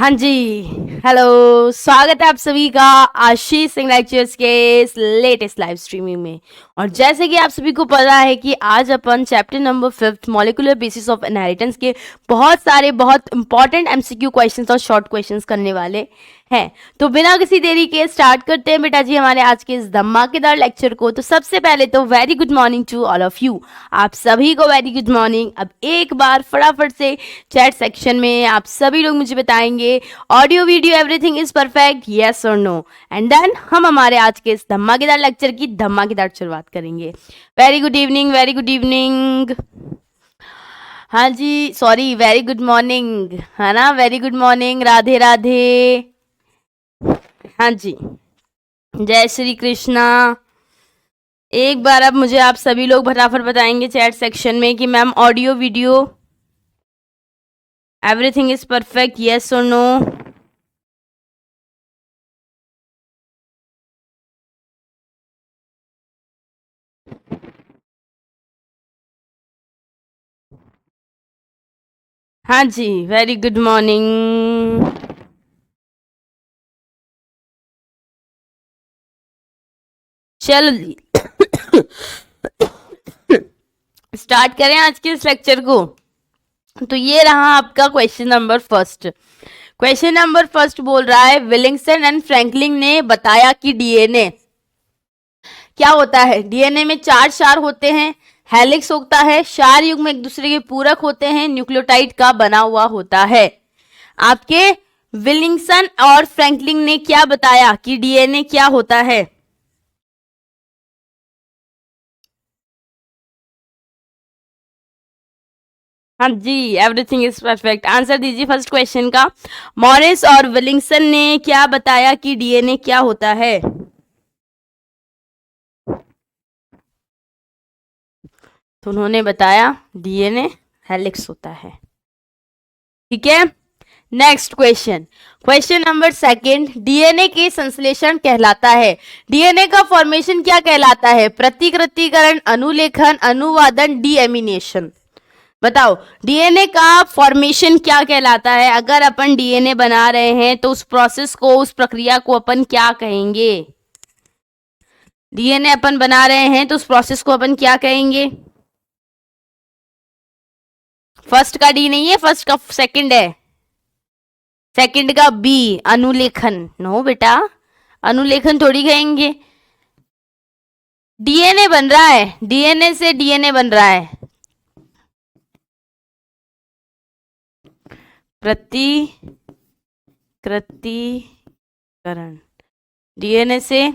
हाँ जी। हेलो, स्वागत है आप सभी का आशीष सिंह लेक्चर्स के इस लेटेस्ट लाइव स्ट्रीमिंग में। और जैसे कि आप सभी को पता है कि आज अपन chapter number 5 molecular basis of inheritance के बहुत सारे बहुत इंपॉर्टेंट एमसीक्यू क्वेश्चंस और शॉर्ट क्वेश्चंस करने वाले हैं। तो बिना किसी देरी के स्टार्ट करते हैं बेटा जी हमारे आज के इस धमाकेदार लेक्चर को। तो सबसे पहले तो very good morning to all of you, आप सभी को वेरी गुड मॉर्निंग। अब एक बार फटाफट से चैट सेक्शन में आप सभी लोग मुझे बताएंगे audio video everything is perfect, yes और नो, एंड देन हम हमारे आज के इस धमाकेदार लेक्चर की धमाकेदार शुरुआत करेंगे। Very good evening, very good evening. हाँ जी, सॉरी, वेरी गुड मॉर्निंग है ना, very good morning, Radhe Radhe. हाँ जी, जय श्री कृष्णा। एक बार अब मुझे आप सभी लोग फटाफट बताएंगे चैट सेक्शन में कि ma'am audio video everything is perfect, yes और नो। हाँ जी, वेरी गुड मॉर्निंग। चलो जी स्टार्ट करें आज के इस लेक्चर को। तो ये रहा आपका question number first. Question number first बोल रहा है विलिंगसन एंड फ्रैंकलिन ने बताया कि डीएनए क्या होता है। डीएनए में 4 क्षार होते हैं, हेलिक्स होता है, क्षार युग्म एक दूसरे के पूरक होते हैं, न्यूक्लियोटाइड का बना हुआ होता है। आपके विलिंगसन और फ्रैंकलिन ने क्या बताया कि डीएनए क्या होता है। हाँ जी, एवरीथिंग इज परफेक्ट। आंसर दीजिए फर्स्ट क्वेश्चन का। मॉरिस और विलिंगसन ने क्या बताया कि डीएनए क्या होता है। तो उन्होंने बताया डीएनए हेलिक्स होता है। ठीक है, next question, question number second, DNA के संश्लेषण कहलाता है। डीएनए का फॉर्मेशन क्या कहलाता है। प्रतिकृतिकरण, अनुलेखन, अनुवादन, डीएमिनेशन। बताओ डीएनए का फॉर्मेशन क्या कहलाता है। अगर अपन डीएनए बना रहे हैं तो उस प्रोसेस को, उस प्रक्रिया को अपन क्या कहेंगे। डीएनए अपन बना रहे हैं तो उस प्रोसेस को अपन क्या कहेंगे। फर्स्ट का डी नहीं है, फर्स्ट का सेकंड है, सेकंड का बी, अनुलेखन। नो बेटा, अनुलेखन थोड़ी कहेंगे। डीएनए बन रहा है, डीएनए से डीएनए बन रहा है। प्रतिकृतिकरण, डीएनए से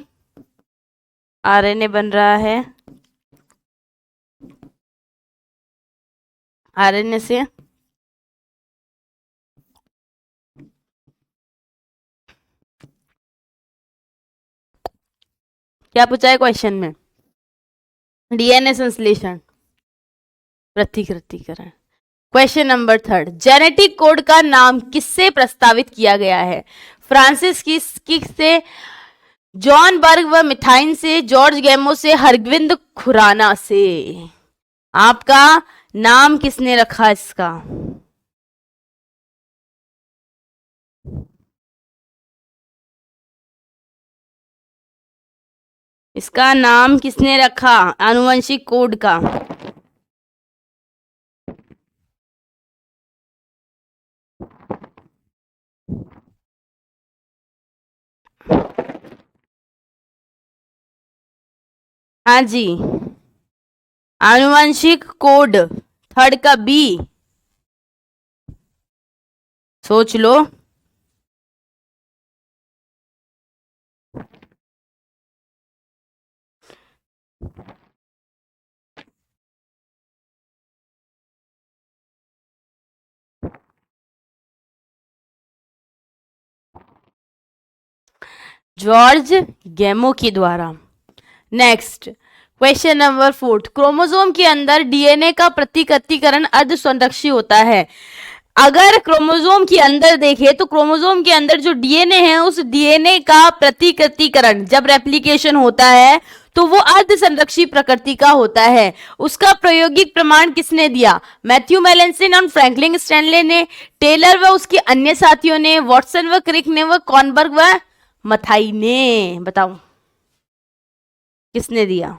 आरएनए बन रहा है, आरएनए से क्या पूछा है क्वेश्चन में। डीएनए संश्लेषण, प्रतिकृतिकरण। Question number third, genetic code का नाम किससे प्रस्तावित किया गया है। फ्रांसिस किस से, जॉन बर्ग व मिथाइन से, जॉर्ज गैमो से, हरगविंद खुराना से। आपका नाम किसने रखा इसका। इसका नाम किसने रखा आनुवंशिक कोड का। हाँ जी, आनुवंशिक कोड थर्ड का बी, सोच लो। जॉर्ज गैमो के द्वारा। Next question number fourth, chromosome के अंदर डीएनए का प्रतिकृतिकरण अर्ध संरक्षी होता है। अगर क्रोमोसोम के अंदर देखे तो क्रोमोसोम के अंदर जो डीएनए है उस डीएनए का प्रतिकृतिकरण जब रेप्लिकेशन होता है तो वो अर्ध संरक्षी प्रकृति का होता है। उसका प्रायोगिक प्रमाण किसने दिया? मैथ्यू मेलेंसिन और फ्रैंकलिन स्टैनले ने, टेलर व उसके अन्य साथियों ने, वॉटसन व क्रिक ने, व कॉनबर्ग व मथाई ने। बताओ किसने दिया?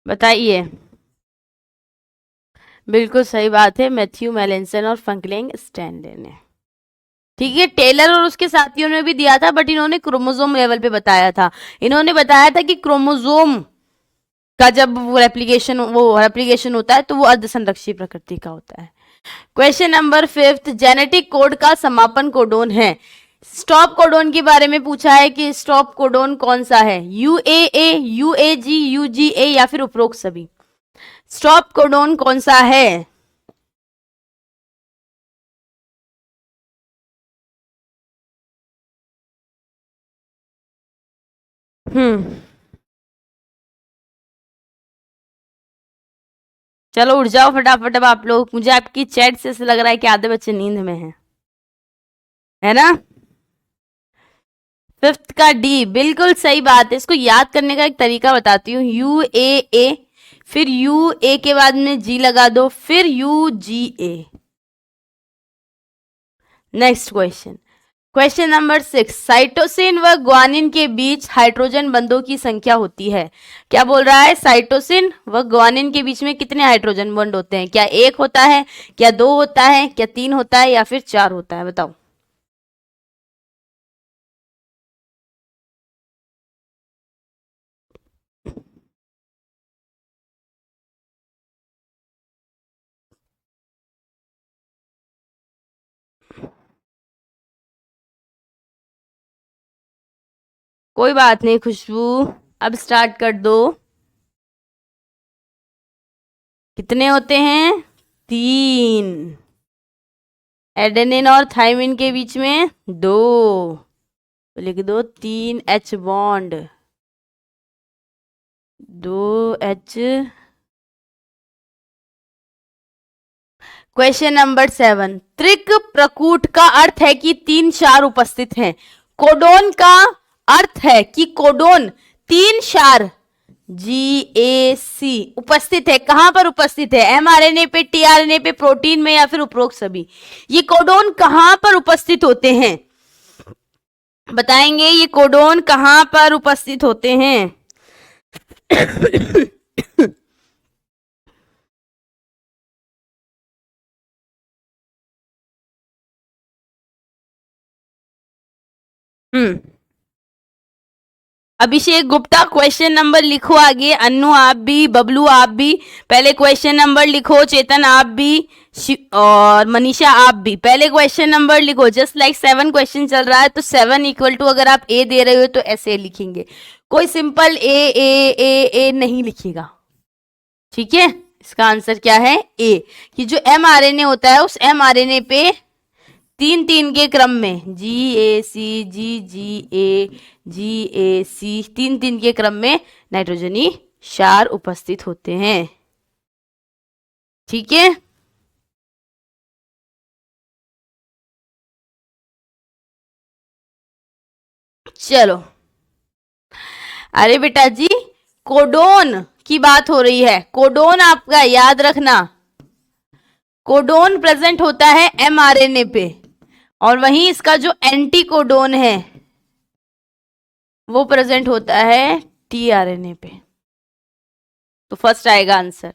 बताइए। बिल्कुल सही बात है, मैथ्यू मेलेंसन और फ्रैंकलिन स्टैनले ने। ठीक है, टेलर और उसके साथियों ने भी दिया था, बट इन्होंने क्रोमोसोम लेवल पे बताया था। इन्होंने बताया था कि क्रोमोसोम का जब वो रेप्लिकेशन होता है तो वो अर्धसंरक्षी प्रकृति का होता है। क्वेश्चन नंबर 5, जेनेटिक कोड का समापन कोडोन है। स्टॉप कोडोन के बारे में पूछा है कि स्टॉप कोडोन कौन सा है? यूएए, यूएजी, यूजीए या फिर उपरोक्त सभी? स्टॉप कोडोन कौन सा है? चलो उठ जाओ फटाफट अब आप लोग, मुझे आपकी चैट से ऐसा लग रहा है कि आधे बच्चे नींद में हैं, है ना? 5th का डी, बिल्कुल सही बात है। इसको याद करने का एक तरीका बताती हूँ। यू ए ए, फिर यू ए के बाद में जी लगा दो, फिर U G A. Next question, question number 6, cytosine व ग्वानिन के बीच हाइड्रोजन बंधों की संख्या होती है। क्या बोल रहा है? साइटोसिन व ग्वानिन के बीच में कितने हाइड्रोजन बंध होते हैं? क्या 1 होता है, क्या 2 होता है, क्या 3 होता है या फिर 4 होता है? बताओ। कोई बात नहीं खुशबू, अब स्टार्ट कर दो। कितने होते हैं? 3। एडेनिन और थाइमिन के बीच में 2, तो लिख दो 3 H bond, 2 H। Question number 7, त्रिक प्रकूट का अर्थ है कि 3 क्षार उपस्थित हैं। कोडोन का अर्थ है कि कोडोन 3 क्षार GAC उपस्थित है। कहां पर उपस्थित है? mRNA पे, tRNA पे, प्रोटीन में या फिर उपरोक्त सभी? ये कोडोन कहां पर उपस्थित होते हैं? बताएंगे ये कोडोन कहां पर उपस्थित होते हैं? अभिषेक गुप्ता क्वेश्चन नंबर लिखो आगे। अन्नू आप भी, बबलू आप भी पहले क्वेश्चन नंबर लिखो। चेतन आप भी, और मनीषा आप भी पहले क्वेश्चन नंबर लिखो। जस्ट लाइक 7 क्वेश्चन चल रहा है तो 7 इक्वल टू अगर आप ए दे रहे हो तो ऐसे लिखेंगे, कोई सिंपल ए नहीं लिखेगा। ठीक है, इसका आंसर क्या है? ए। कि जो mRNA होता है उस mRNA पे 3 के क्रम में GAC, GGA, GAC 3 के क्रम में नाइट्रोजनी क्षार उपस्थित होते हैं। ठीक है, चलो। अरे बेटा जी, कोडोन की बात हो रही है। कोडोन आपका याद रखना, कोडोन प्रेजेंट होता है mRNA पे, और वहीं इसका जो एंटी कोडोन है वो प्रेजेंट होता है tRNA पे। तो फर्स्ट आएगा आंसर,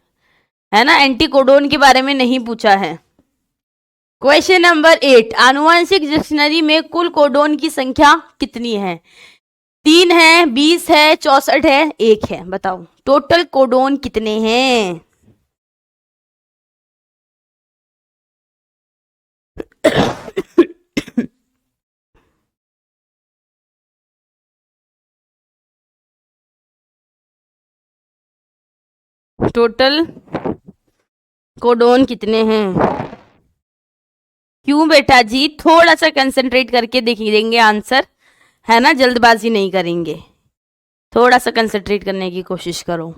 है ना? एंटी कोडोन के बारे में नहीं पूछा है। क्वेश्चन नंबर 8, आनुवंशिक डिक्शनरी में कुल कोडोन की संख्या कितनी है? 3 है, 20 है, 64 है, 1 है। बताओ टोटल कोडोन कितने हैं? टोटल कोडोन कितने हैं? क्यों बेटा जी, थोड़ा सा कंसंट्रेट करके देंगे आंसर, है ना, जल्दबाजी नहीं करेंगे, थोड़ा सा कंसंट्रेट करने की कोशिश करो।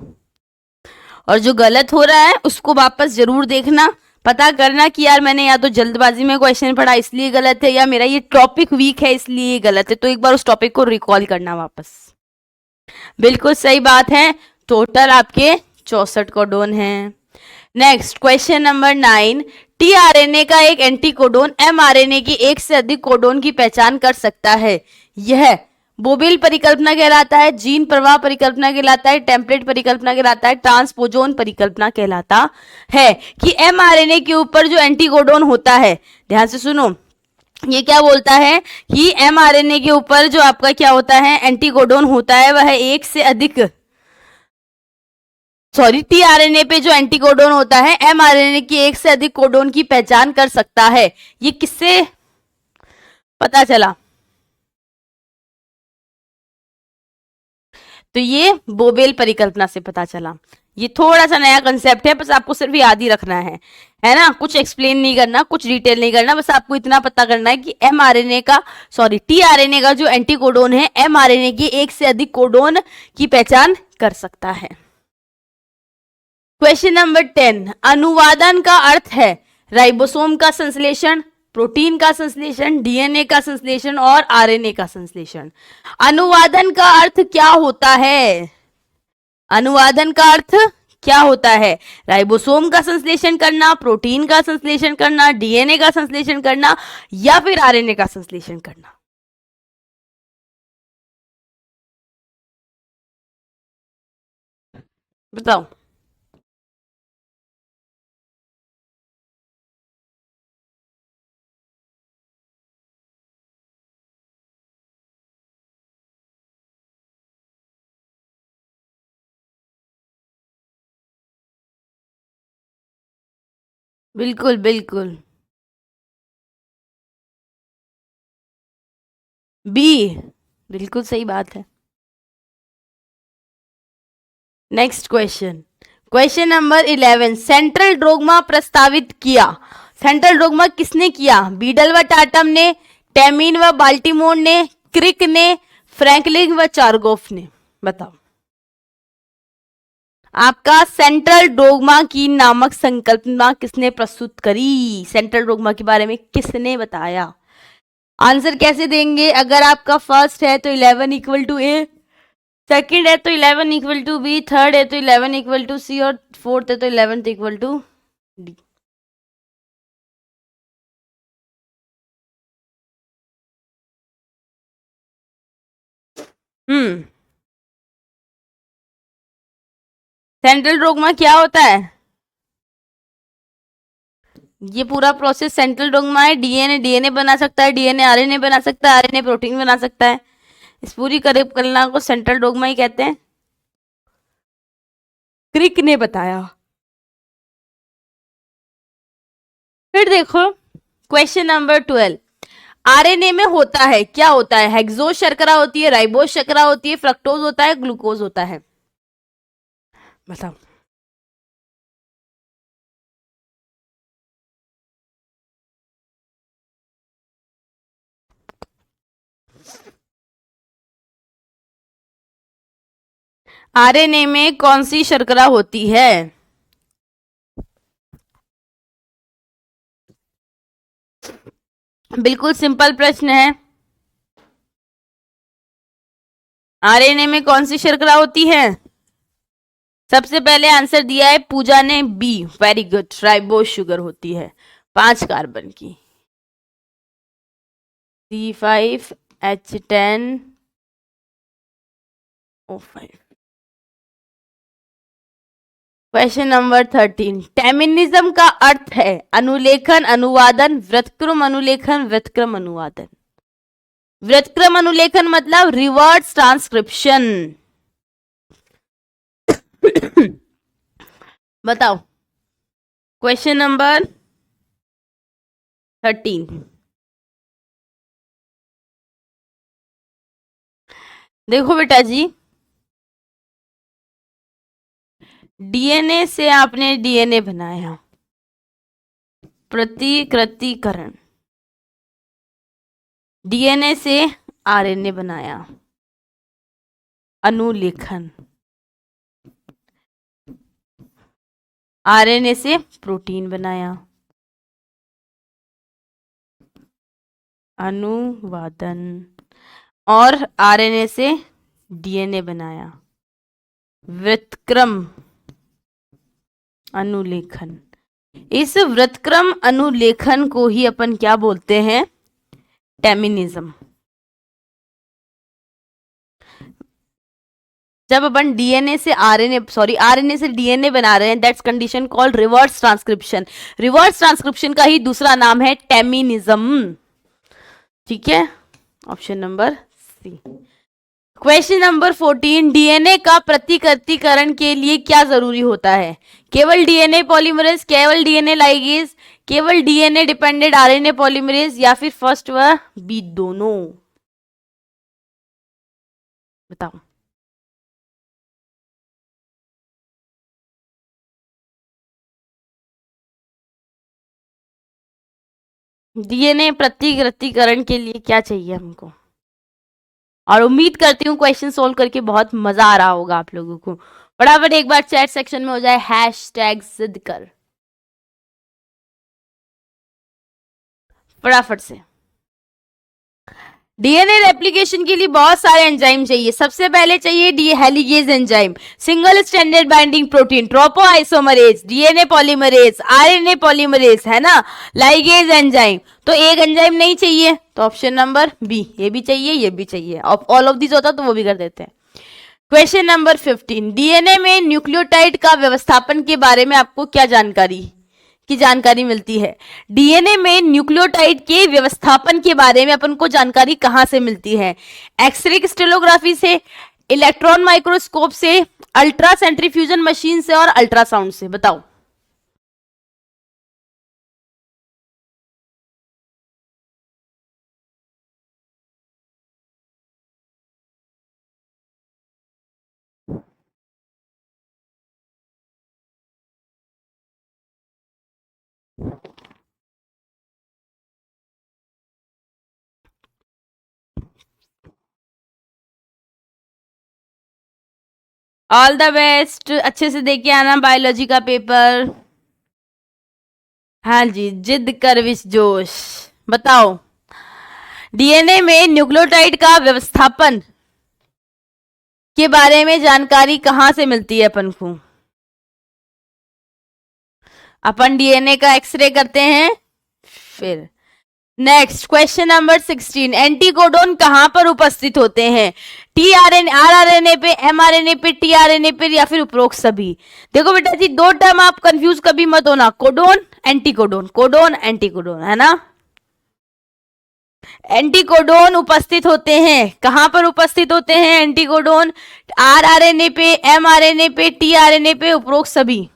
और जो गलत हो रहा है उसको वापस जरूर देखना, पता करना कि यार मैंने या तो जल्दबाजी में क्वेश्चन पढ़ा इसलिए गलत है, या मेरा ये टॉपिक वीक है इसलिए ये गलत है, तो एक बार उस टॉपिक को रिकॉल करना वापस। बिल्कुल सही बात है, टोटल आपके 64 कोडोन हैं। नेक्स्ट क्वेश्चन नंबर 9, टीआरएनए का एक एंटीकोडोन एमआरएनए की एक से अधिक कोडोन की पहचान कर सकता है। यह बोबेल परिकल्पना कहलाता है, जीन प्रवाह परिकल्पना कहलाता है, टेम्पलेट परिकल्पना कहलाता है, ट्रांसपोजोन परिकल्पना कहलाता है। कि एमआरएनए के ऊपर जो एंटीकोडोन होता है, ध्यान से सुनो, ये क्या बोलता है कि एमआरएनए के ऊपर जो आपका क्या होता है, एंटीकोडोन होता है, वह एक से अधिक, सॉरी, टीआरएनए पे जो एंटीकोडोन होता है एमआरएनए की एक से अधिक कोडोन की पहचान कर सकता है। ये किससे पता चला? तो ये बोबेल परिकल्पना से पता चला। ये थोड़ा सा नया कंसेप्ट है, बस आपको सिर्फ याद ही रखना है ना, कुछ एक्सप्लेन नहीं करना, कुछ डिटेल नहीं करना, बस आपको इतना पता करना है कि एमआरएनए का, सॉरी, टीआरएनए का जो एंटीकोडोन है एमआरएनए की एक से अधिक कोडोन की पहचान कर सकता है। क्वेश्चन नंबर 10, अनुवादन का अर्थ है राइबोसोम का संश्लेषण, प्रोटीन का संश्लेषण, डीएनए का संश्लेषण और आरएनए का संश्लेषण। अनुवादन का अर्थ क्या होता है? अनुवादन का अर्थ क्या होता है? राइबोसोम का संश्लेषण करना, प्रोटीन का संश्लेषण करना, डीएनए का संश्लेषण करना, या फिर आरएनए का संश्लेषण करना। बताओ। बिल्कुल बिल्कुल, बी, बिल्कुल सही बात है। Next question, question number 11, central dogma प्रस्तावित किया। सेंट्रल डोग्मा किसने किया? बीडल व टाटम ने, टेमिन व बाल्टीमोर ने, क्रिक ने, फ्रैंकलिन व चारगोफ ने। बताओ आपका सेंट्रल डोग्मा की नामक संकल्पना किसने प्रस्तुत करी? सेंट्रल डोग्मा के बारे में किसने बताया? आंसर कैसे देंगे? अगर आपका फर्स्ट है तो 11 इक्वल टू ए, सेकंड है तो 11 इक्वल टू बी, थर्ड है तो 11 इक्वल टू सी, और फोर्थ है तो 11 equal to D. Central dogma क्या होता है? ये पूरा प्रोसेस सेंट्रल डोग्मा है। डीएनए डीएनए बना सकता है, डीएनए आरएनए बना सकता है, आरएनए प्रोटीन बना सकता है। इस पूरी कल्पना को सेंट्रल डोग्मा ही कहते हैं। क्रिक ने बताया। फिर देखो क्वेश्चन नंबर 12, आरएनए में होता है, क्या होता है? हेक्सोज शर्करा होती है, राइबोज शर्करा होती है, फ्रक्टोज होता है, ग्लूकोज होता है। बताओ। आरएनए में कौन सी शर्करा होती है? बिल्कुल सिंपल प्रश्न है। आरएनए में कौन सी शर्करा होती है? सबसे पहले आंसर दिया है पूजा ने, B, very good, ribose sugar होती है 5 कार्बन की, C5H10O5। क्वेश्चन नंबर 13, टेमिनिज्म का अर्थ है अनुलेखन, अनुवादन, व्युत्क्रम अनुलेखन, व्युत्क्रम अनुवादन। व्युत्क्रम अनुलेखन मतलब रिवर्स ट्रांसक्रिप्शन। बताओ क्वेश्चन नंबर 13। देखो बेटा जी, डीएनए से आपने डीएनए बनाया, प्रतिकृतिकरण, डीएनए से आरएनए बनाया, अनुलेखन, आरएनए से प्रोटीन बनाया, अनुवादन, और आरएनए से डीएनए बनाया, व्युत्क्रम अनुलेखन। इस व्युत्क्रम अनुलेखन को ही अपन क्या बोलते हैं? टेमिनिज्म। जब अपन डीएनए से आरएनए से डीएनए बना रहे हैं, that's condition called reverse transcription. Reverse transcription का ही दूसरा नाम है टेमिनिज्म। ठीक है, option number C. Question number 14, DNA का प्रतिकृतिकरण के लिए क्या जरूरी होता है? केवल डीएनए पॉलीमरेज, केवल डीएनए लाइगेज, केवल डीएनए डिपेंडेंट आरएनए पॉलीमरेज, या फिर फर्स्ट व बी दोनों? बताओ। डीएनए प्रतिकृतिकरण के लिए क्या चाहिए हमको? और उम्मीद करती हूँ क्वेश्चन सोल्व करके बहुत मजा आ रहा होगा आप लोगों को। फटाफट एक बार चैट सेक्शन में हो जाए हैशटैग जिद कर, फटाफट से। डीएनए रेप्लिकेशन के लिए बहुत सारे एंजाइम चाहिए। सबसे पहले चाहिए D helicase enzyme, single stranded binding protein, topoisomerase, DNA polymerase, RNA polymerase, है ना, लाइगेज एंजाइम। तो एक एंजाइम नहीं चाहिए, तो ऑप्शन नंबर बी, ये भी चाहिए, ये भी चाहिए। ऑल ऑफ दिस होता तो वो भी कर देते हैं। क्वेश्चन नंबर 15, डीएनए में न्यूक्लियोटाइड का व्यवस्थापन के बारे में आपको क्या जानकारी मिलती है? डीएनए में न्यूक्लियोटाइड के व्यवस्थापन के बारे में अपन को जानकारी कहां से मिलती है? एक्सरे क्रिस्टलोग्राफी से, इलेक्ट्रॉन माइक्रोस्कोप से, अल्ट्रा सेंट्रीफ्यूजन मशीन से, और अल्ट्रासाउंड से। बताओ। ऑल द बेस्ट, अच्छे से देख के आना बायोलॉजी का पेपर। हाँ जी, जिद कर विश जोश। बताओ, डीएनए में न्यूक्लियोटाइड का व्यवस्थापन के बारे में जानकारी कहां से मिलती है अपन को? अपन डीएनए का एक्सरे करते हैं। फिर नेक्स्ट क्वेश्चन नंबर 16, एंटीकोडोन कहां पर उपस्थित होते हैं? टीआरएनए, आरआरएनए पे, एमआरएनए पे, टीआरएनए पे, या फिर उपरोक्त सभी? देखो बेटा जी, दो टर्म आप कंफ्यूज कभी मत होना, कोडोन एंटीकोडोन, कोडोन एंटीकोडोन, है ना। एंटीकोडोन उपस्थित होते हैं, कहां पर उपस्थित होते हैं एंटीकोडोन? आरआरएनए पे, एमआरएनए पे, टीआरएनए पे, उपरोक्त सभी?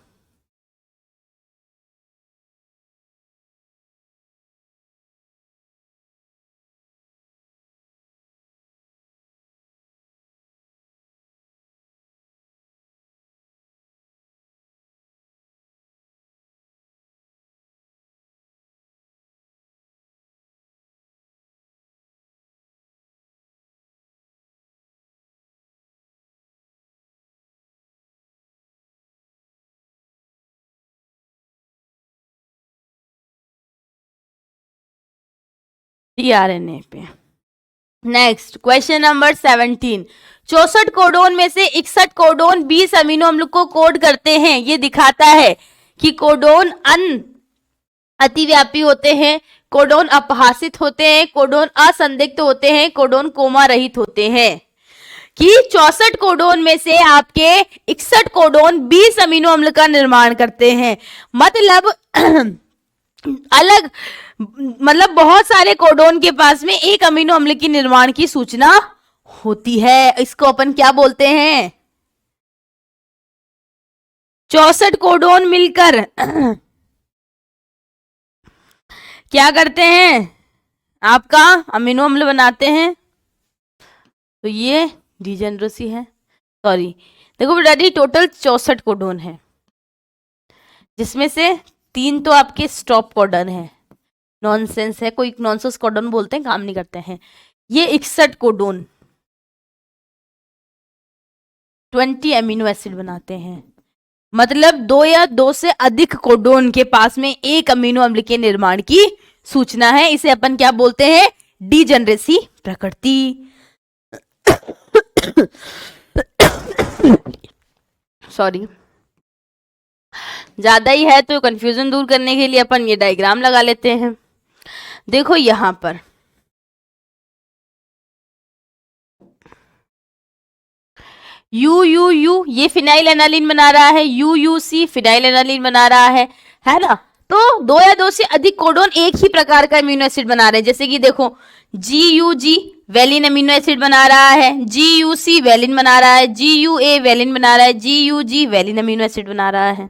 टीआरएनए पे। नेक्स्ट क्वेश्चन नंबर 17, 64 कोडोन में से 61 कोडोन 20 अमीनो अम्ल को कोड करते हैं। ये दिखाता है कि कोडोन अतिव्यापी होते हैं, कोडोन अपहासित होते हैं, कोडोन असंदिग्ध होते हैं, कोडोन कोमा रहित होते हैं। कि 64 कोडोन में से आपके 61 कोडोन 20 अमीनो अम्ल का निर्माण करते हैं। मतलब अलग मतलब बहुत सारे कोडोन के पास में एक अमीनो अम्ल के निर्माण की सूचना होती है। इसको अपन क्या बोलते हैं? 64 कोडोन मिलकर क्या करते हैं? आपका अमीनो अम्ल बनाते हैं। तो ये डिजेनरेसी है, सॉरी। देखो बेटा जी, टोटल 64 कोडोन है, जिसमें से 3 तो आपके स्टॉप कोडन है। नॉनसेंस है, कोई नॉनसेंस कोडोन बोलते हैं, काम नहीं करते हैं। ये 61 कोडोन 20 एमिनो एसिड बनाते हैं। मतलब 2 या 2 से अधिक कोडोन के पास में एक अमीनो अम्ल के निर्माण की सूचना है। इसे अपन क्या बोलते हैं? डिजेनरेसी प्रकृति। सॉरी, ज्यादा ही है तो कंफ्यूजन दूर करने के लिए अपन ये डायग्राम लगा लेते हैं। देखो यहां पर यू यू यू ये फिनाइल एनालिन बना रहा है, U U C phenylalanine बना रहा है ना। तो 2 या 2 से अधिक कोडोन एक ही प्रकार का अमीनो एसिड बना रहे हैं। जैसे कि देखो, G U G valine amino acid बना रहा है, जी यू सी वेलिन बना रहा है, जी यू ए वेलिन बना रहा है, G U G valine amino acid बना रहा है।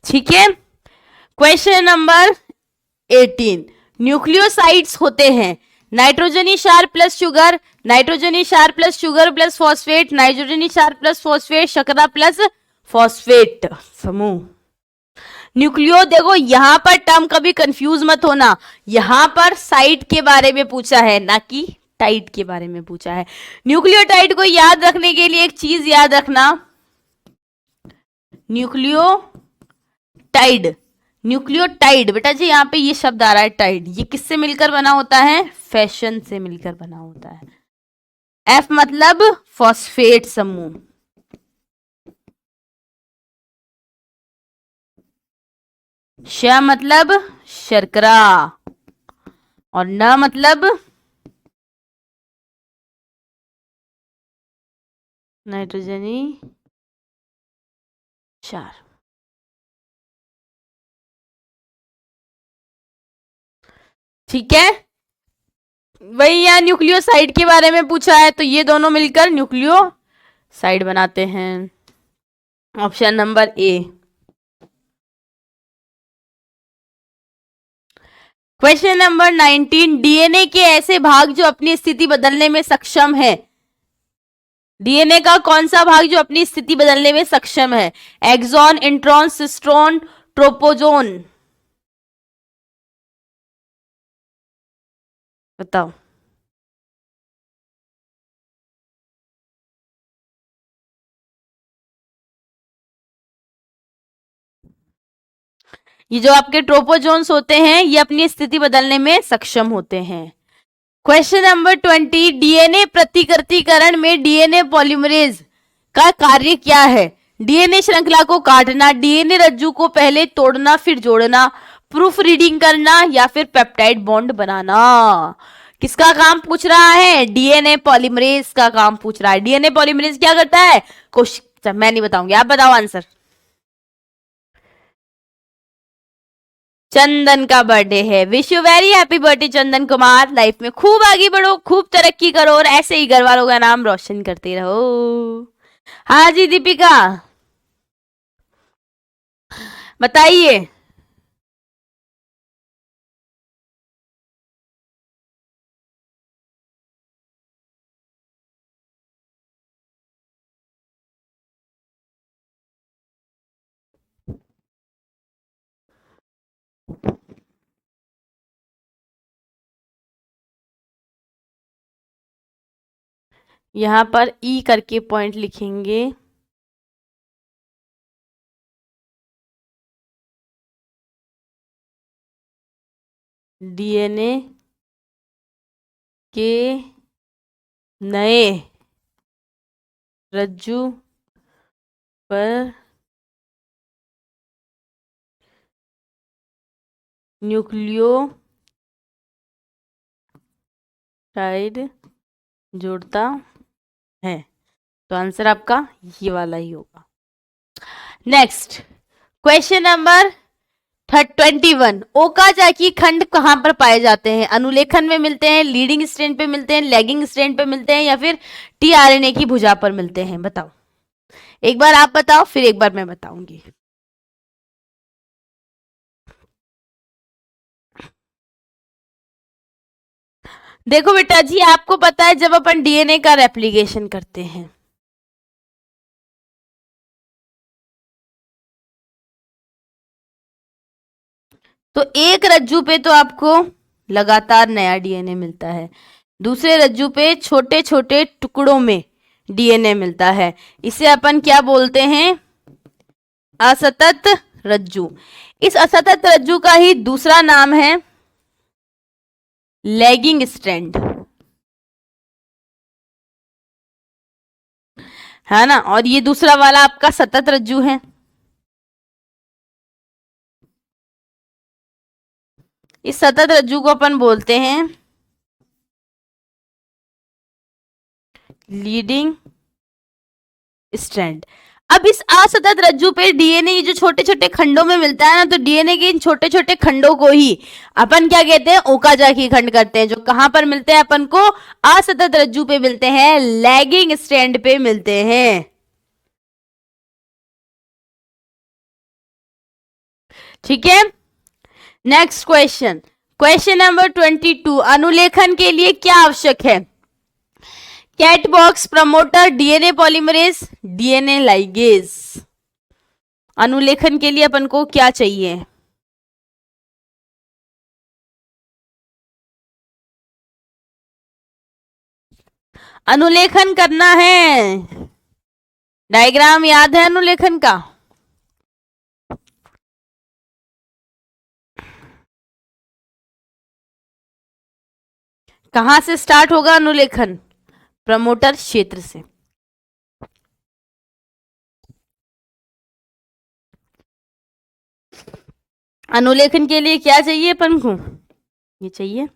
ठीक है। क्वेश्चन नंबर 18, न्यूक्लियोसाइड्स होते हैं नाइट्रोजनी क्षार प्लस शुगर, नाइट्रोजनी क्षार प्लस शुगर प्लस फॉस्फेट, नाइट्रोजनी क्षार प्लस फॉस्फेट, शर्करा प्लस फॉस्फेट समूह। न्यूक्लियो, देखो यहां पर टर्म कभी कंफ्यूज मत होना, यहां पर साइट के बारे में पूछा है ना कि टाइड के बारे में पूछा है। न्यूक्लियोटाइड को याद रखने के लिए एक चीज याद रखना, न्यूक्लियोटाइड, न्यूक्लियोटाइड बेटा जी यहाँ पे ये शब्द आ रहा है टाइड, ये किससे मिलकर बना होता है? फैशन से मिलकर बना होता है। एफ मतलब फॉस्फेट समूह, श मतलब शर्करा, और न मतलब नाइट्रोजनी क्षार। ठीक है, वही यहाँ न्यूक्लियोसाइड के बारे में पूछा है, तो ये दोनों मिलकर न्यूक्लियोसाइड बनाते हैं। Option number A. Question number 19, DNA के ऐसे भाग जो अपनी स्थिति बदलने में सक्षम है। डीएनए का कौन सा भाग जो अपनी स्थिति बदलने में सक्षम है? एक्सॉन, इंट्रॉन, सिस्ट्रोन, ट्रोपोजोन, बताओ। ये जो आपके ट्रोपोजोन्स होते हैं ये अपनी स्थिति बदलने में सक्षम होते हैं। क्वेश्चन नंबर 20, डीएनए प्रतिकृतिकरण में डीएनए पॉलीमरेज का कार्य क्या है? डीएनए श्रृंखला को काटना, डीएनए रज्जु को पहले तोड़ना फिर जोड़ना, प्रूफ रीडिंग करना, या फिर पेप्टाइड बॉन्ड बनाना। किसका काम पूछ रहा है? डीएनए पॉलीमरेज का काम पूछ रहा है। डीएनए पॉलीमरेज क्या करता है? क्वेश्चन मैं नहीं बताऊंगी, आप बताओ आंसर। चंदन का बर्थडे है, wish you very happy birthday Chandan Kumar. Life में खूब आगे बढ़ो, खूब तरक्की करो और ऐसे ही घर वालों का नाम रोशन करते रहो। हाँ जी दीपिका, बताइए। यहां पर ई करके पॉइंट लिखेंगे। डीएनए के नए रज्जु पर न्यूक्लियोटाइड जुड़ता है, तो आंसर आपका ये वाला ही होगा। Next question number 21। ओकाजाकी खंड कहां पर पाए जाते हैं? अनुलेखन में मिलते हैं, लीडिंग स्ट्रैंड पे मिलते हैं, लैगिंग स्ट्रैंड पे मिलते हैं, या फिर टीआरएनए की भुजा पर मिलते हैं? बताओ, एक बार आप बताओ फिर एक बार मैं बताऊंगी। देखो बेटा जी, आपको पता है जब अपन डीएनए का रेप्लिकेशन करते हैं तो एक रज्जू पे तो आपको लगातार नया डीएनए मिलता है, दूसरे रज्जू पे छोटे छोटे टुकड़ों में डीएनए मिलता है। इसे अपन क्या बोलते हैं? असतत रज्जू। इस असतत रज्जू का ही दूसरा नाम है लैगिंग स्ट्रैंड, है ना। और ये दूसरा वाला आपका सतत रज्जू है। इस सतत रज्जू को अपन बोलते हैं लीडिंग स्ट्रैंड। अब इस असतत रज्जु पे डीएनए जो छोटे छोटे खंडों में मिलता है ना, तो डीएनए के इन छोटे छोटे खंडों को ही अपन क्या कहते हैं? ओकाजाकी खंड करते हैं। जो कहां पर मिलते हैं अपन को? असतत रज्जु पे मिलते हैं, लैगिंग स्ट्रैंड पे मिलते हैं। ठीक है, नेक्स्ट क्वेश्चन, क्वेश्चन नंबर 22। अनुलेखन के लिए क्या आवश्यक है? CAAT box, promoter, DNA polymerase, DNA ligase. अनुलेखन के लिए अपन को क्या चाहिए? अनुलेखन करना है, डायग्राम याद है अनुलेखन का? कहां से स्टार्ट होगा अनुलेखन? प्रमोटर क्षेत्र से। अनुलेखन के लिए क्या चाहिए अपन को? ये चाहिए।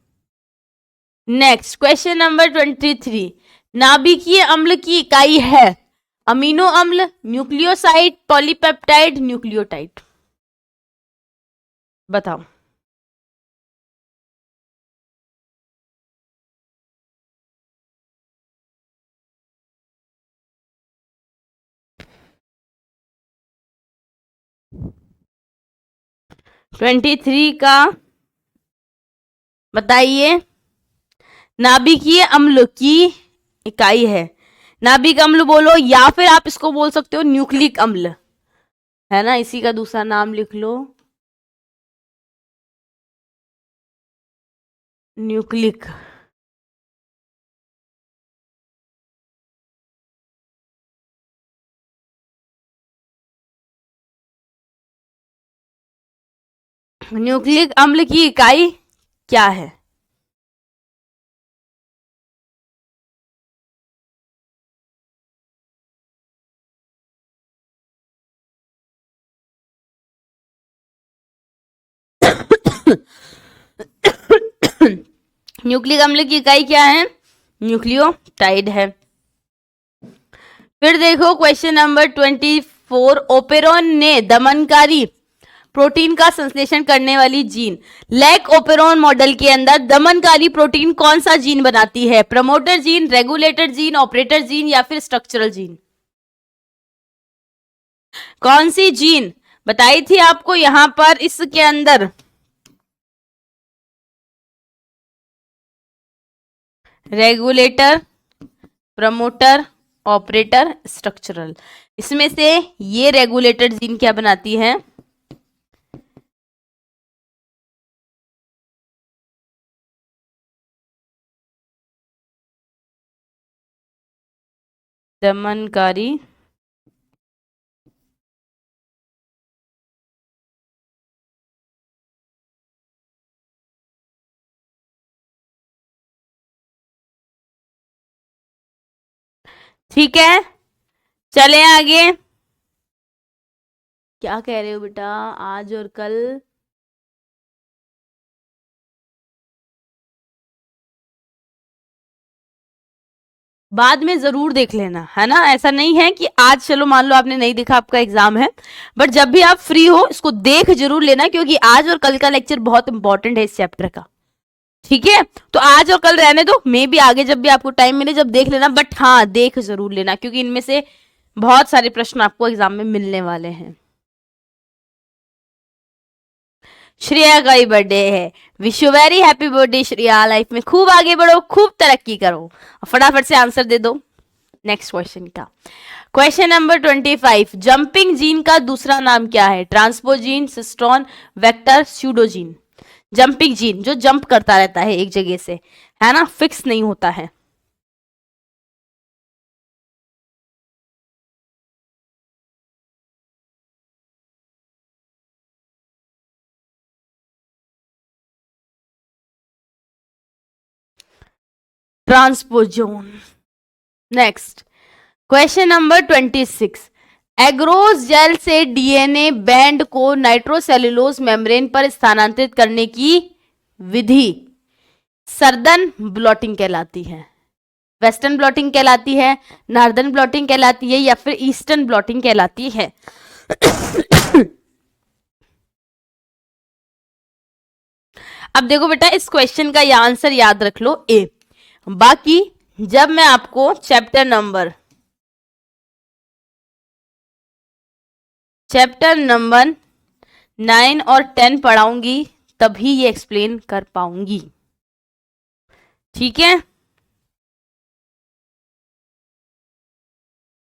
Next question number 23। नाभिकीय अम्ल की इकाई है अमीनो अम्ल, न्यूक्लियोसाइड, पॉलीपेप्टाइड, न्यूक्लियोटाइड। बताओ। ट्वेंटी थ्री का बताइए। नाभिकीय अम्ल की इकाई है, नाभिक अम्ल बोलो या फिर आप इसको बोल सकते हो न्यूक्लिक अम्ल, है ना। इसी का दूसरा नाम लिख लो न्यूक्लिक। न्यूक्लिक अम्ल की इकाई क्या है? न्यूक्लिक अम्ल की इकाई क्या है? न्यूक्लियोटाइड है। फिर देखो क्वेश्चन नंबर 24। ओपेरॉन ने दमनकारी प्रोटीन का संश्लेषण करने वाली जीन लैक ओपेरॉन मॉडल के अंदर दमनकारी प्रोटीन कौन सा जीन बनाती है? Promoter gene, regulator gene, operator gene, या फिर स्ट्रक्चरल जीन? कौन सी जीन बताई थी आपको यहां पर इसके अंदर? Regulator, promoter, operator, structural. इसमें से ये रेगुलेटर जीन क्या बनाती है? दमनकारी ठीक है, चले आगे। क्या कह रहे हो बेटा? आज और कल बाद में जरूर देख लेना, है ना। ऐसा नहीं है कि आज चलो मान लो आपने नहीं देखा, आपका एग्जाम है, बट जब भी आप फ्री हो इसको देख जरूर लेना, क्योंकि आज और कल का लेक्चर बहुत इंपॉर्टेंट है इस चैप्टर का। ठीक है, तो आज और कल रहने दो, मे भी आगे जब भी आपको टाइम मिले जब देख लेना, बट हाँ देख जरूर लेना, क्योंकि इनमें से बहुत सारे प्रश्न आपको एग्जाम में मिलने वाले हैं। श्रेया का ही बर्थडे है, wish you very happy birthday Shreya, life में खूब आगे बढ़ो, खूब तरक्की करो, फटाफट से आंसर दे दो नेक्स्ट क्वेश्चन का। क्वेश्चन नंबर 25, जंपिंग जीन का दूसरा नाम क्या है? ट्रांसपोजीन, सिस्टोन, वेक्टर, स्यूडोजीन। जंपिंग जीन जो जंप करता रहता है एक जगह से, है ना, फिक्स नहीं होता है। Transposon. Next question number 26, agarose gel से डीएनए बैंड को नाइट्रोसेल्युलोज मेम्ब्रेन पर स्थानांतरित करने की विधि सर्दन ब्लॉटिंग कहलाती है, वेस्टर्न ब्लॉटिंग कहलाती है, नॉर्दर्न ब्लॉटिंग कहलाती है, या फिर ईस्टर्न ब्लॉटिंग कहलाती है? अब देखो बेटा, इस क्वेश्चन का यह आंसर याद रख लो ए। बाकी जब मैं आपको चैप्टर नंबर 9 और 10 पढ़ाऊंगी तभी ये एक्सप्लेन कर पाऊंगी। ठीक है,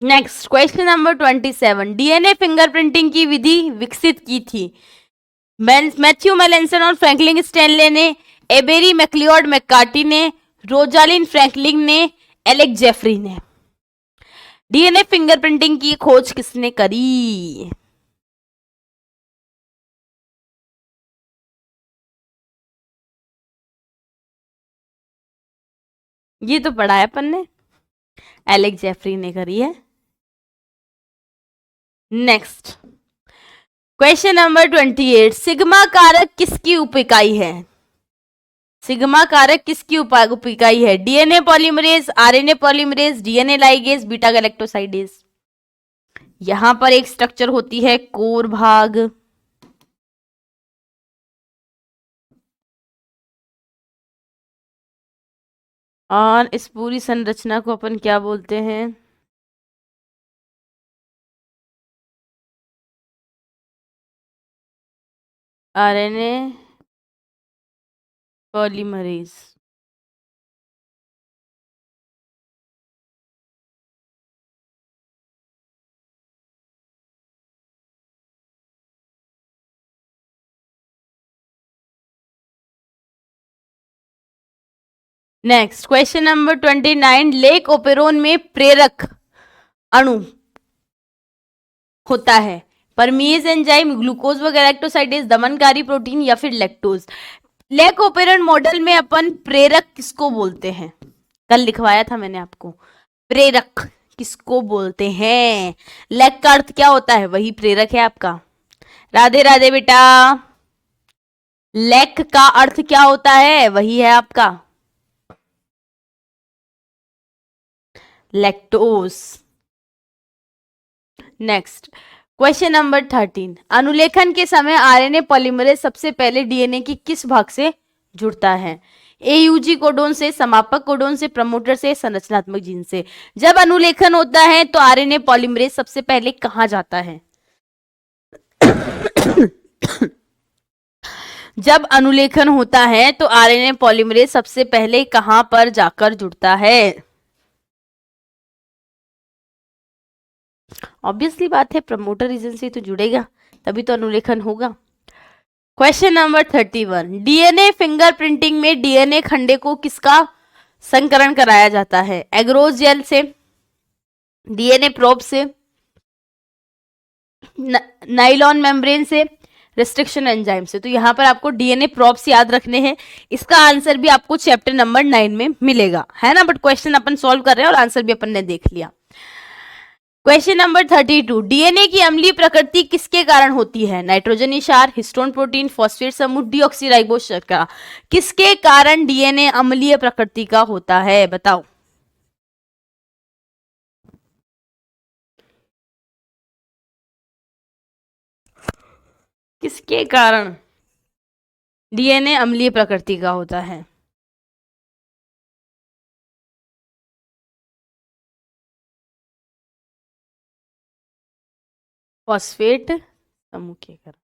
next question number 27, DNA fingerprinting की विधि विकसित की थी मैथ्यू मेलेंसन और फ्रैंकलिन स्टैनले ने, एबेरी मैक्लियोड मैककार्टी ने, रोजालिन फ्रैंकलिन ने, एलेक्स जेफरी ने। डीएनए फिंगरप्रिंटिंग की खोज किसने करी? ये तो पढ़ा है अपन ने, एलेक्स जेफरी ने करी है। नेक्स्ट क्वेश्चन नंबर 28, सिग्मा कारक किसकी उप इकाई है? सिग्मा कारक किसकी उप इकाई है? DNA polymerase, RNA polymerase, DNA ligase, beta galactosidase. यहां पर एक स्ट्रक्चर होती है कोर भाग, और इस पूरी संरचना को अपन क्या बोलते हैं? RNA polymerase. Next question number 29, lake operon में प्रेरक अणु होता है परमीज एंजाइम, ग्लूकोज व गैलेक्टोसाइडेज, दमनकारी प्रोटीन, या फिर लैक्टोज। लेक ओपेरोन मॉडल में अपन प्रेरक किसको बोलते हैं? कल लिखवाया था मैंने आपको, प्रेरक किसको बोलते हैं? लेक का अर्थ क्या होता है? वही प्रेरक है आपका। राधे राधे बेटा। लेक का अर्थ क्या होता है? वही है आपका लैक्टोज। नेक्स्ट क्वेश्चन नंबर 13, अनुलेखन के समय आरएनए पॉलीमरेज सबसे पहले डीएनए की किस भाग से जुड़ता है? एयूजी कोडोन से, समापक कोडोन से, प्रमोटर से, संरचनात्मक जीन से। जब अनुलेखन होता है तो आरएनए पॉलीमरेज सबसे पहले कहां जाता है? जब अनुलेखन होता है तो आरएनए पॉलीमरेज सबसे पहले कहां पर जाकर जुड़ता है? ऑब्वियसली बात है, प्रमोटर रीजन से तो जुड़ेगा, तभी तो अनुलेखन होगा। क्वेश्चन नंबर 31, डीएनए फिंगरप्रिंटिंग में डीएनए खंडे को किसका संकरण कराया जाता है? एग्रोस जेल से, डीएनए प्रोब से, नाइलॉन मेम्ब्रेन से, रेस्ट्रिक्शन एंजाइम से। तो यहां पर आपको डीएनए प्रोब्स याद रखने हैं। इसका आंसर भी आपको चैप्टर नंबर 9 में मिलेगा, है ना, बट क्वेश्चन अपन सॉल्व कर रहे हैं और आंसर भी अपन ने देख लिया। क्वेश्चन नंबर 32, डीएनए की अम्लीय प्रकृति किसके कारण होती है? नाइट्रोजन क्षार, हिस्टोन प्रोटीन, फॉस्फेट समूह, डीऑक्सीराइबोस शर्करा। किसके कारण डीएनए अम्लीय प्रकृति का होता है? बताओ। किसके कारण डीएनए अम्लीय प्रकृति का होता है? फॉस्फेट समूह के कारण।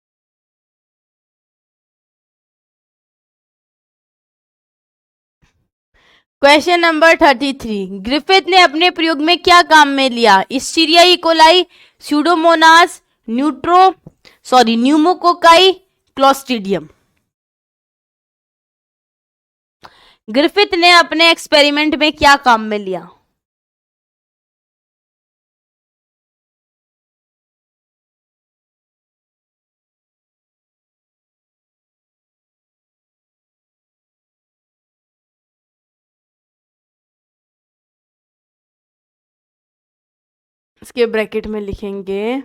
क्वेश्चन नंबर 33, ग्रिफिथ ने अपने प्रयोग में क्या काम में लिया? Escherichia coli, Pseudomonas, pneumococci, Clostridium. Griffith ने अपने एक्सपेरिमेंट में क्या काम में लिया? इसके ब्रैकेट में लिखेंगे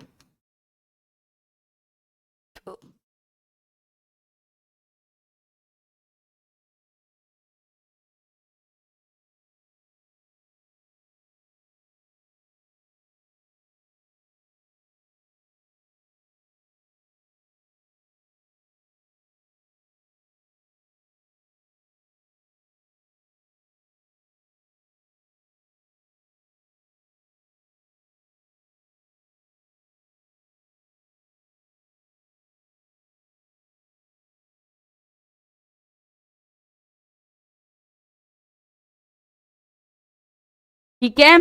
ठीक है।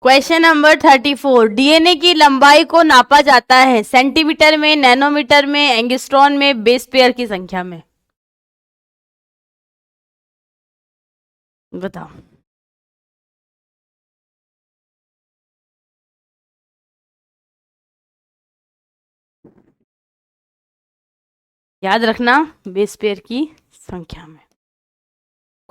क्वेश्चन नंबर 34, डीएनए की लंबाई को नापा जाता है सेंटीमीटर में, नैनोमीटर में, एंगस्ट्रॉन में, बेस पेयर की संख्या में। बताओ। याद रखना, बेस पेयर की संख्या में।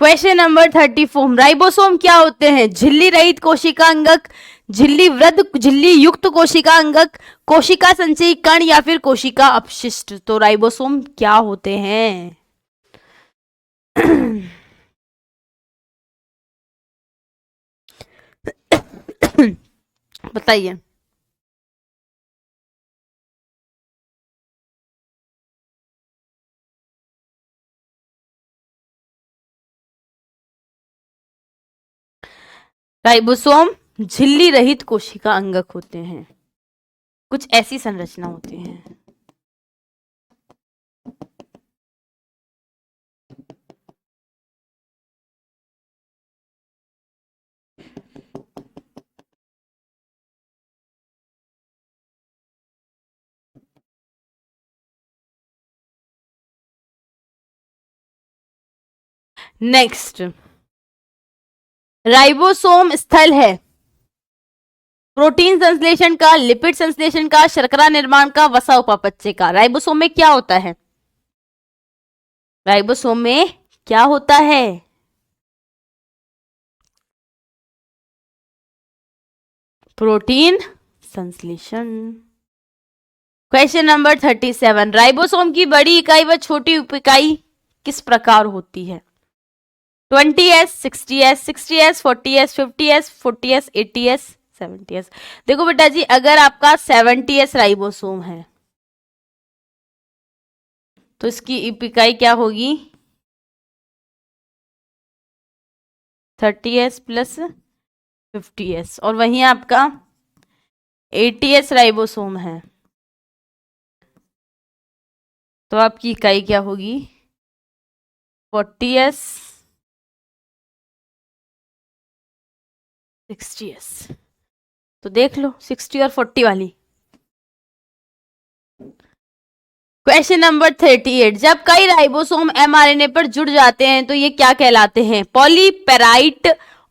क्वेश्चन नंबर 34, राइबोसोम क्या होते हैं? झिल्ली रहित कोशिका अंगक, झिल्ली वृद्ध, झिल्ली युक्त कोशिका अंगक, कोशिका संचयी कण या फिर कोशिका अपशिष्ट। तो राइबोसोम क्या होते हैं? बताइए। राइबोसोम झिल्ली रहित कोशिका अंगक होते हैं। कुछ ऐसी संरचना होती है। नेक्स्ट, राइबोसोम स्थल है प्रोटीन संश्लेषण का, लिपिड संश्लेषण का, शर्करा निर्माण का, वसा उपापचय का। राइबोसोम में क्या होता है? राइबोसोम में क्या होता है? प्रोटीन संश्लेषण। क्वेश्चन नंबर 37, राइबोसोम की बड़ी इकाई व छोटी उप इकाई किस प्रकार होती है? 20s, 60s, 60s, 40s, 50s, 40s, 80s, 70s। देखो बेटा जी, अगर आपका 70s राइबोसोम है तो इसकी उप इकाई क्या होगी? 30s plus 50s। और वहीं आपका 80s राइबोसोम है तो आपकी इकाई क्या होगी? 40s, 60s। तो देख लो 60 और 40 वाली। क्वेश्चन नंबर 38, जब कई राइबोसोम एमआरएनए पर जुड़ जाते हैं तो ये क्या कहलाते हैं? पॉलीपेराइट,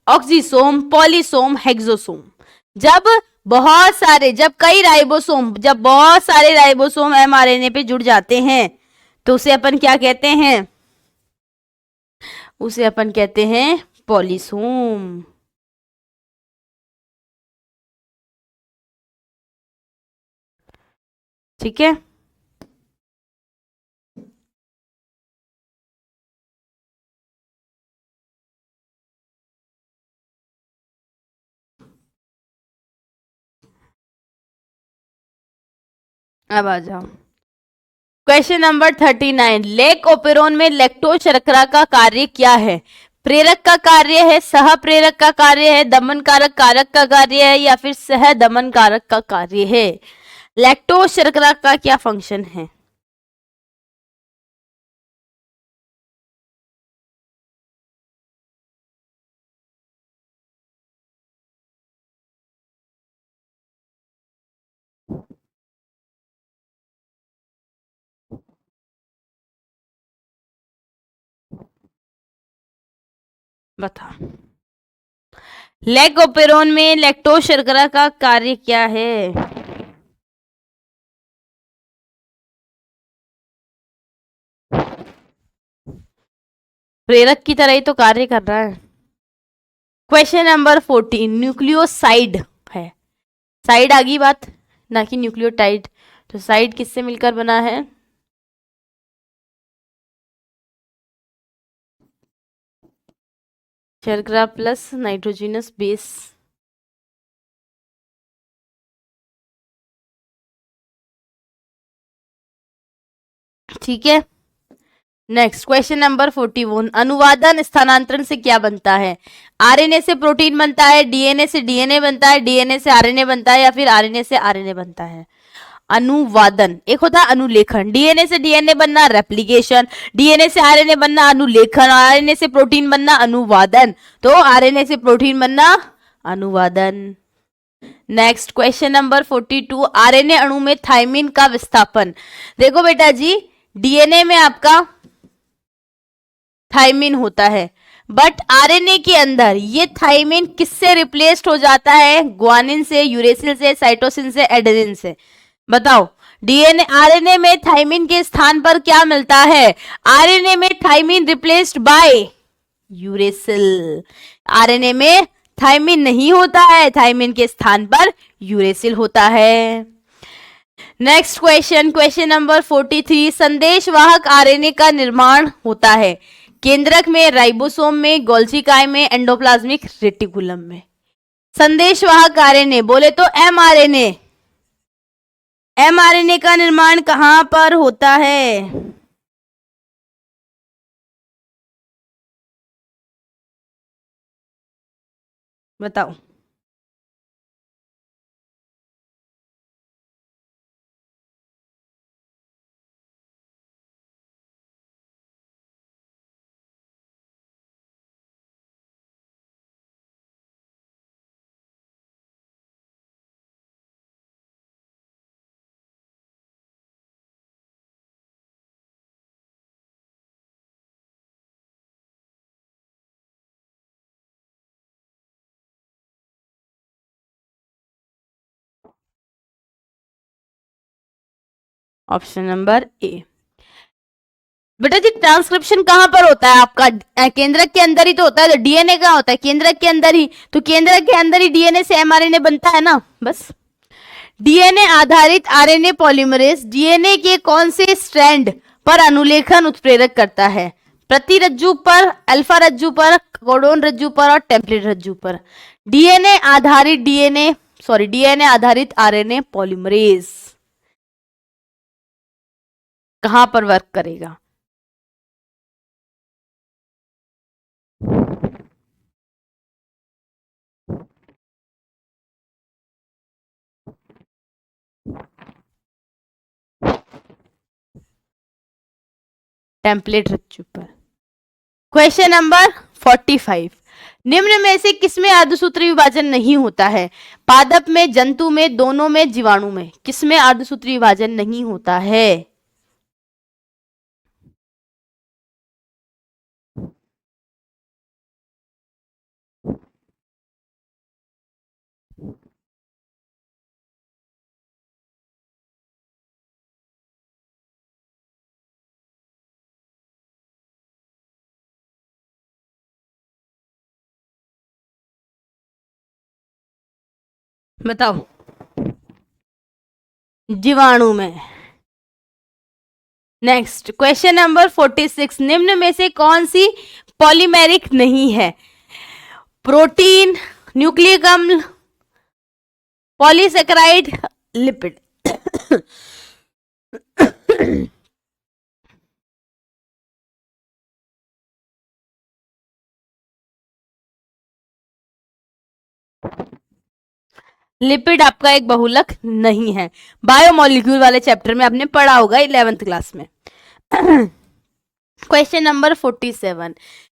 ऑक्सीसोम, पॉलीसोम, हेक्सोसोम। जब बहुत सारे राइबोसोम एमआरएनए पे जुड़ जाते हैं तो उसे अपन क्या कहते हैं? उसे अपन कहते हैं पॉलीसोम। ठीक है। अब आ जाओ क्वेश्चन नंबर 39। लेक ओपेरोन में लैक्टोज शर्करा का कार्य क्या है? प्रेरक का कार्य है, सह प्रेरक का कार्य है, दमन कारक कारक का कार्य है, या फिर सह दमन कारक का कार्य है? लैक्टोज शर्करा का क्या फंक्शन है? बता। लेक ओपेरोन में लैक्टोज शर्करा का कार्य क्या है? प्रेरक की तरह ही तो कार्य कर रहा है। Question number 14। न्यूक्लियोसाइड है, साइड आ गई बात, ना कि न्यूक्लियोटाइड। तो साइड किससे मिलकर बना है? शर्करा प्लस नाइट्रोजनस बेस। ठीक है। Next question number 41। अनुवादन स्थानांतरण से क्या बनता है? आरएनए से प्रोटीन बनता है, डीएनए से डीएनए बनता है, डीएनए से आरएनए बनता है, या फिर आरएनए से आरएनए बनता है? अनुवादन। एक होता है अनुलेखन, डीएनए से डीएनए बनना रेप्लिकेशन, डीएनए से आरएनए बनना अनुलेखन, और आरएनए से प्रोटीन बनना अनुवादन। तो आरएनए से प्रोटीन बनना अनुवादन। Next question number 42। आरएनए अणु में थाइमिन का विस्थापन। देखो बेटा जी, डीएनए में आपका थाइमिन होता है, बट आरएनए के अंदर ये थाइमिन किससे रिप्लेस्ड हो जाता है? ग्वानिन से, यूरेसिल से, साइटोसिन से, एडेनिन से। बताओ, डीएनए आरएनए में थाइमिन के स्थान पर क्या मिलता है? आरएनए में thymine replaced by uracil. RNA में थाइमिन नहीं होता है, थाइमिन के स्थान पर यूरेसिल होता है। Next question, question number 43। संदेशवाहक आरएनए का निर्माण होता है केंद्रक में, राइबोसोम में, गोल्गी में, एंडोप्लाज्मिक रेटिकुलम में। संदेशवाहक आरएनए बोले तो एमआरएनए। एमआरएनए का निर्माण कहां पर होता है? बताओ। Option number A. बेटा जी, ट्रांसक्रिप्शन कहां पर होता है आपका? केंद्रक के अंदर ही तो होता है। तो डीएनए कहां होता है? केंद्रक के अंदर ही। तो केंद्रक के अंदर ही डीएनए से एमआरएनए बनता है ना, बस। डीएनए आधारित आरएनए पॉलीमरेज डीएनए के कौन से स्ट्रैंड पर अनुलेखन उत्प्रेरक करता है? प्रतिरज्जु पर, अल्फा रज्जु पर, कोडोन रज्जु पर, और टेम्पलेट रज्जु पर? डीएनए आधारित आरएनए पॉलीमरेज कहां पर वर्क करेगा? टेम्पलेट रज्जु पर। Question number 45। निम्न में से किसमें अर्धसूत्री विभाजन नहीं होता है? पादप में, जंतु में, दोनों में, जीवाणु में? किसमें अर्धसूत्री विभाजन नहीं होता है? बताओ। जीवाणु में। Next question number 46। निम्न में से कौन सी पॉलीमेरिक नहीं है? प्रोटीन, न्यूक्लिक अम्ल, पॉलीसेकेराइड, लिपिड। लिपिड आपका एक बहुलक नहीं है। बायोमोलिक्यूल वाले चैप्टर में आपने पढ़ा होगा 11th क्लास में। क्वेश्चन नंबर 47,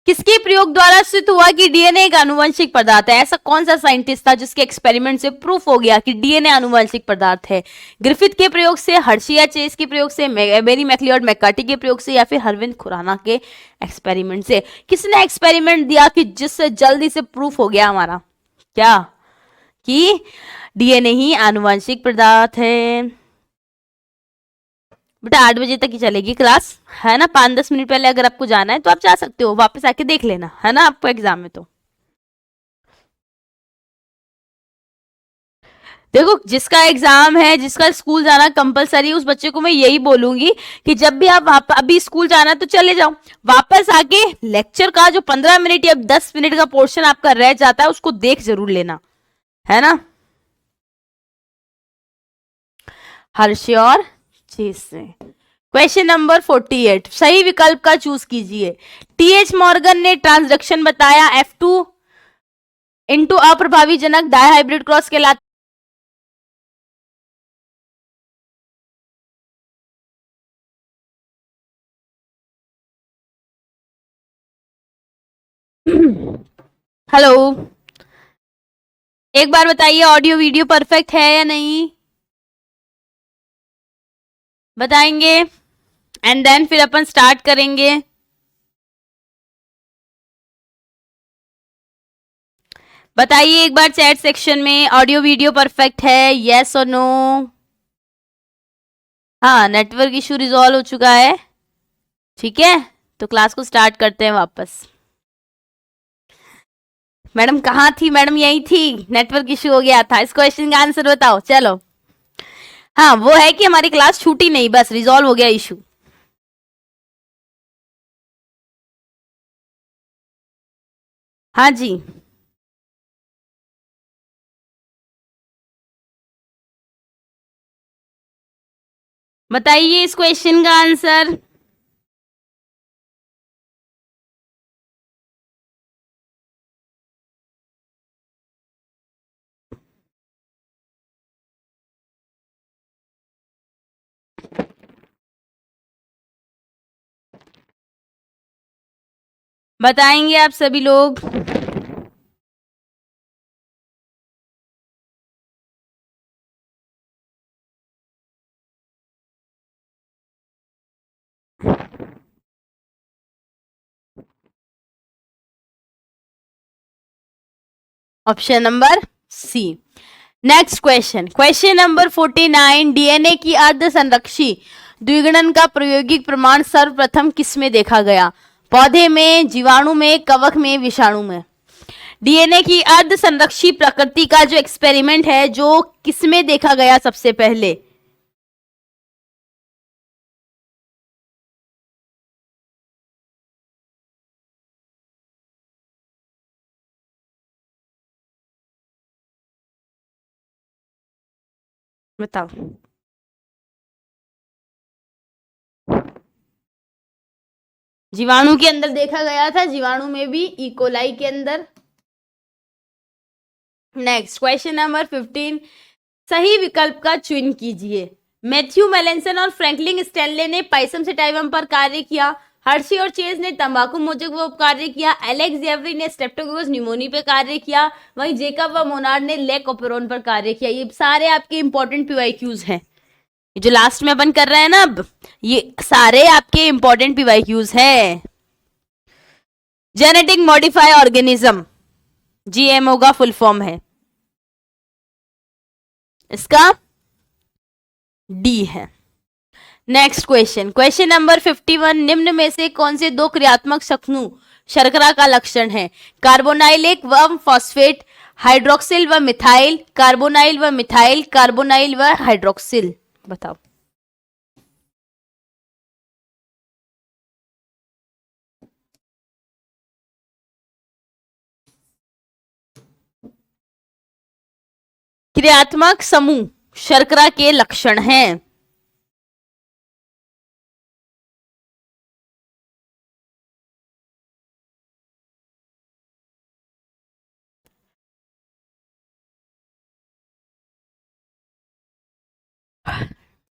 किसके प्रयोग द्वारा सिद्ध हुआ कि डीएनए एक आनुवंशिक पदार्थ है? ऐसा कौन सा साइंटिस्ट था जिसके एक्सपेरिमेंट से प्रूफ हो गया कि डीएनए आनुवंशिक पदार्थ है? ग्रिफिथ के प्रयोग से, हर्शी या चेस के प्रयोग से, मेरी मैक्लियोड मैककार्टी के प्रयोग से, या फिर हरविंद खुराना के एक्सपेरिमेंट से? किसने एक्सपेरिमेंट दिया कि जिससे जल्दी से प्रूफ हो गया हमारा क्या कि डीएनए ही आनुवंशिक पदार्थ है? बेटा 8 बजे तक ही चलेगी क्लास, है ना। 5-10 मिनट पहले अगर आपको जाना है तो आप जा सकते हो, वापस आके देख लेना, है ना, आपको एग्जाम में। तो देखो, जिसका एग्जाम है, जिसका स्कूल जाना कंपलसरी, उस बच्चे को मैं यही बोलूंगी कि जब भी आप अभी स्कूल जाना है तो चले जाओ, वापस आके लेक्चर का जो 15 मिनट या 10 मिनट का पोर्शन आपका रह जाता है उसको देख जरूर लेना, है ना। हर्षी और चेस से। क्वेश्चन नंबर 48, सही विकल्प का चूज कीजिए। टीएच मॉर्गन ने ट्रांसडक्शन बताया, F2 इंटू अप्रभावी जनक डायहाइब्रिड क्रॉस कहलाता। हेलो, एक बार बताइए ऑडियो वीडियो परफेक्ट है या नहीं, बताएंगे एंड देन फिर अपन स्टार्ट करेंगे। बताइए एक बार चैट सेक्शन में, ऑडियो वीडियो परफेक्ट है, यस और नो? हाँ, नेटवर्क इशू रिजॉल्व हो चुका है, ठीक है। तो क्लास को स्टार्ट करते हैं वापस। मैडम कहाँ थी? मैडम यही थी, नेटवर्क इशू हो गया था। इस क्वेश्चन का आंसर बताओ, चलो। हाँ, वो है कि हमारी क्लास छूटी नहीं, बस रिजॉल्व हो गया इशू। हाँ जी, बताइए इस क्वेश्चन का आंसर। बताएंगे आप सभी लोग। Option number C. Next question, question number 49, DNA की अर्ध संरक्षी द्विगुणन का प्रायोगिक प्रमाण सर्वप्रथम किसमें देखा गया? पौधे में, जीवाणु में, कवक में, विषाणु में? डीएनए की अर्ध संरक्षी प्रकृति का जो एक्सपेरिमेंट है, जो किसमें देखा गया सबसे पहले? बताओ। जीवाणु के अंदर देखा गया था, जीवाणु में भी, इकोलाई के अंदर। नेक्स्ट क्वेश्चन नंबर 15, सही विकल्प का चयन कीजिए। मैथ्यू मेलेंसन और फ्रैंकलिन स्टैनले ने पाइसम सेटाइवम पर कार्य किया। हर्शी और चेज ने तंबाकू मोजक पर कार्य किया। एलेक्स जेवरी ने स्ट्रेप्टोकोकस न्यूमोनी पर कार्य किया। वहीं जेकब व मोनार्ड ने लेक ओपेरोन पर कार्य किया। ये सारे आपके इंपॉर्टेंट पीवाईक्यूज हैं, जो लास्ट में अपन कर रहे हैं ना अब, ये सारे आपके इंपॉर्टेंट पीवाईक्यूज हैं। जेनेटिक मॉडिफाई ऑर्गेनिज्म, जीएमओ का फुल फॉर्म है, इसका डी है। नेक्स्ट क्वेश्चन, क्वेश्चन नंबर 51, निम्न में से कौन से दो क्रियात्मक समूह शर्करा का लक्षण है? कार्बोनाइलिक व फॉस्फेट, हाइड्रोक्सिल व मिथाइल, कार्बोनाइल व मिथाइल, कार्बोनाइल व हाइड्रोक्सिल? बताओ। क्रियात्मक समूह शर्करा के लक्षण हैं।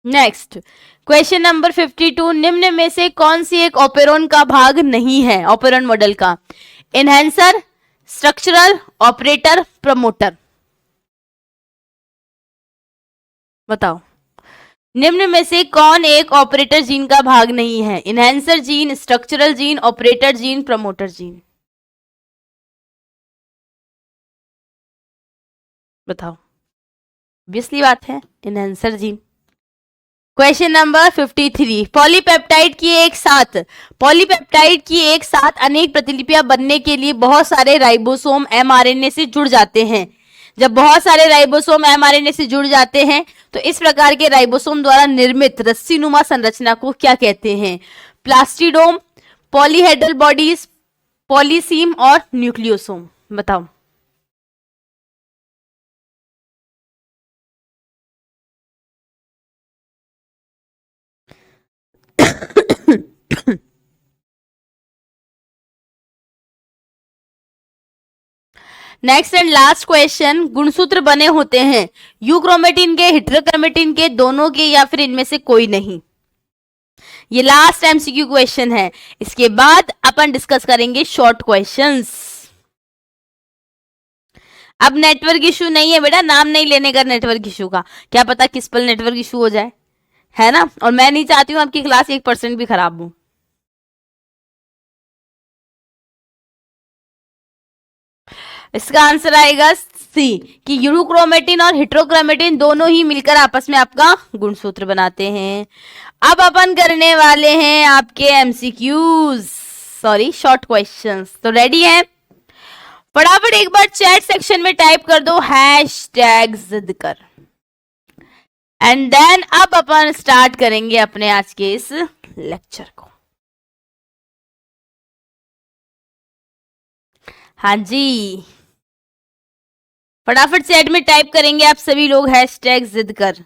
नेक्स्ट क्वेश्चन नंबर 52, निम्न में से कौन सी एक ऑपेरॉन का भाग नहीं है ऑपेरॉन मॉडल का? Enhancer, structural, operator, promoter. बताओ, निम्न में से कौन एक ऑपरेटर जीन का भाग नहीं है? Enhancer gene, structural gene, operator gene, promoter gene. बताओ, ऑब्वियसली बात है enhancer gene. Question number 53, polypeptide की एक साथ अनेक प्रतिलिपियां बनने के लिए बहुत सारे राइबोसोम एमआरएनए से जुड़ जाते हैं। जब बहुत सारे राइबोसोम एमआरएनए से जुड़ जाते हैं तो इस प्रकार के राइबोसोम द्वारा निर्मित रस्सीनुमा संरचना को क्या कहते हैं? प्लास्टिडोम, पॉलीहेड्रल बॉडीज, पॉलीसीम और न्यूक्लियोसोम। बताओ। नेक्स्ट एंड लास्ट क्वेश्चन, गुणसूत्र बने होते हैं यूक्रोमेटिन के, हेटेरोक्रोमेटिन के, दोनों के, या फिर इनमें से कोई नहीं? ये लास्ट एमसीक्यू क्वेश्चन है। इसके बाद अपन डिस्कस करेंगे शॉर्ट क्वेश्चंस। अब नेटवर्क इशू नहीं है बेटा, नाम नहीं लेने का नेटवर्क इशू का, क्या पता किस पल नेटवर्क इशू हो जाए, है ना। और मैं नहीं चाहती हूं आपकी क्लास 1% भी खराब हो। इसका आंसर आएगा सी, कि यूरोक्रोमेटिन और हेटेरोक्रोमेटिन दोनों ही मिलकर आपस में आपका गुणसूत्र बनाते हैं। अब अपन करने वाले हैं आपके एमसीक्यूज, सॉरी शॉर्ट क्वेश्चंस। तो रेडी है? फटाफट एक बार चैट सेक्शन में टाइप कर दो हैशटैग जिद कर, एंड देन अब अपन स्टार्ट करेंगे अपने आज के इस लेक्चर को। हाँ जी, फटाफट चैट में टाइप करेंगे आप सभी लोग हैशटैग जिद कर।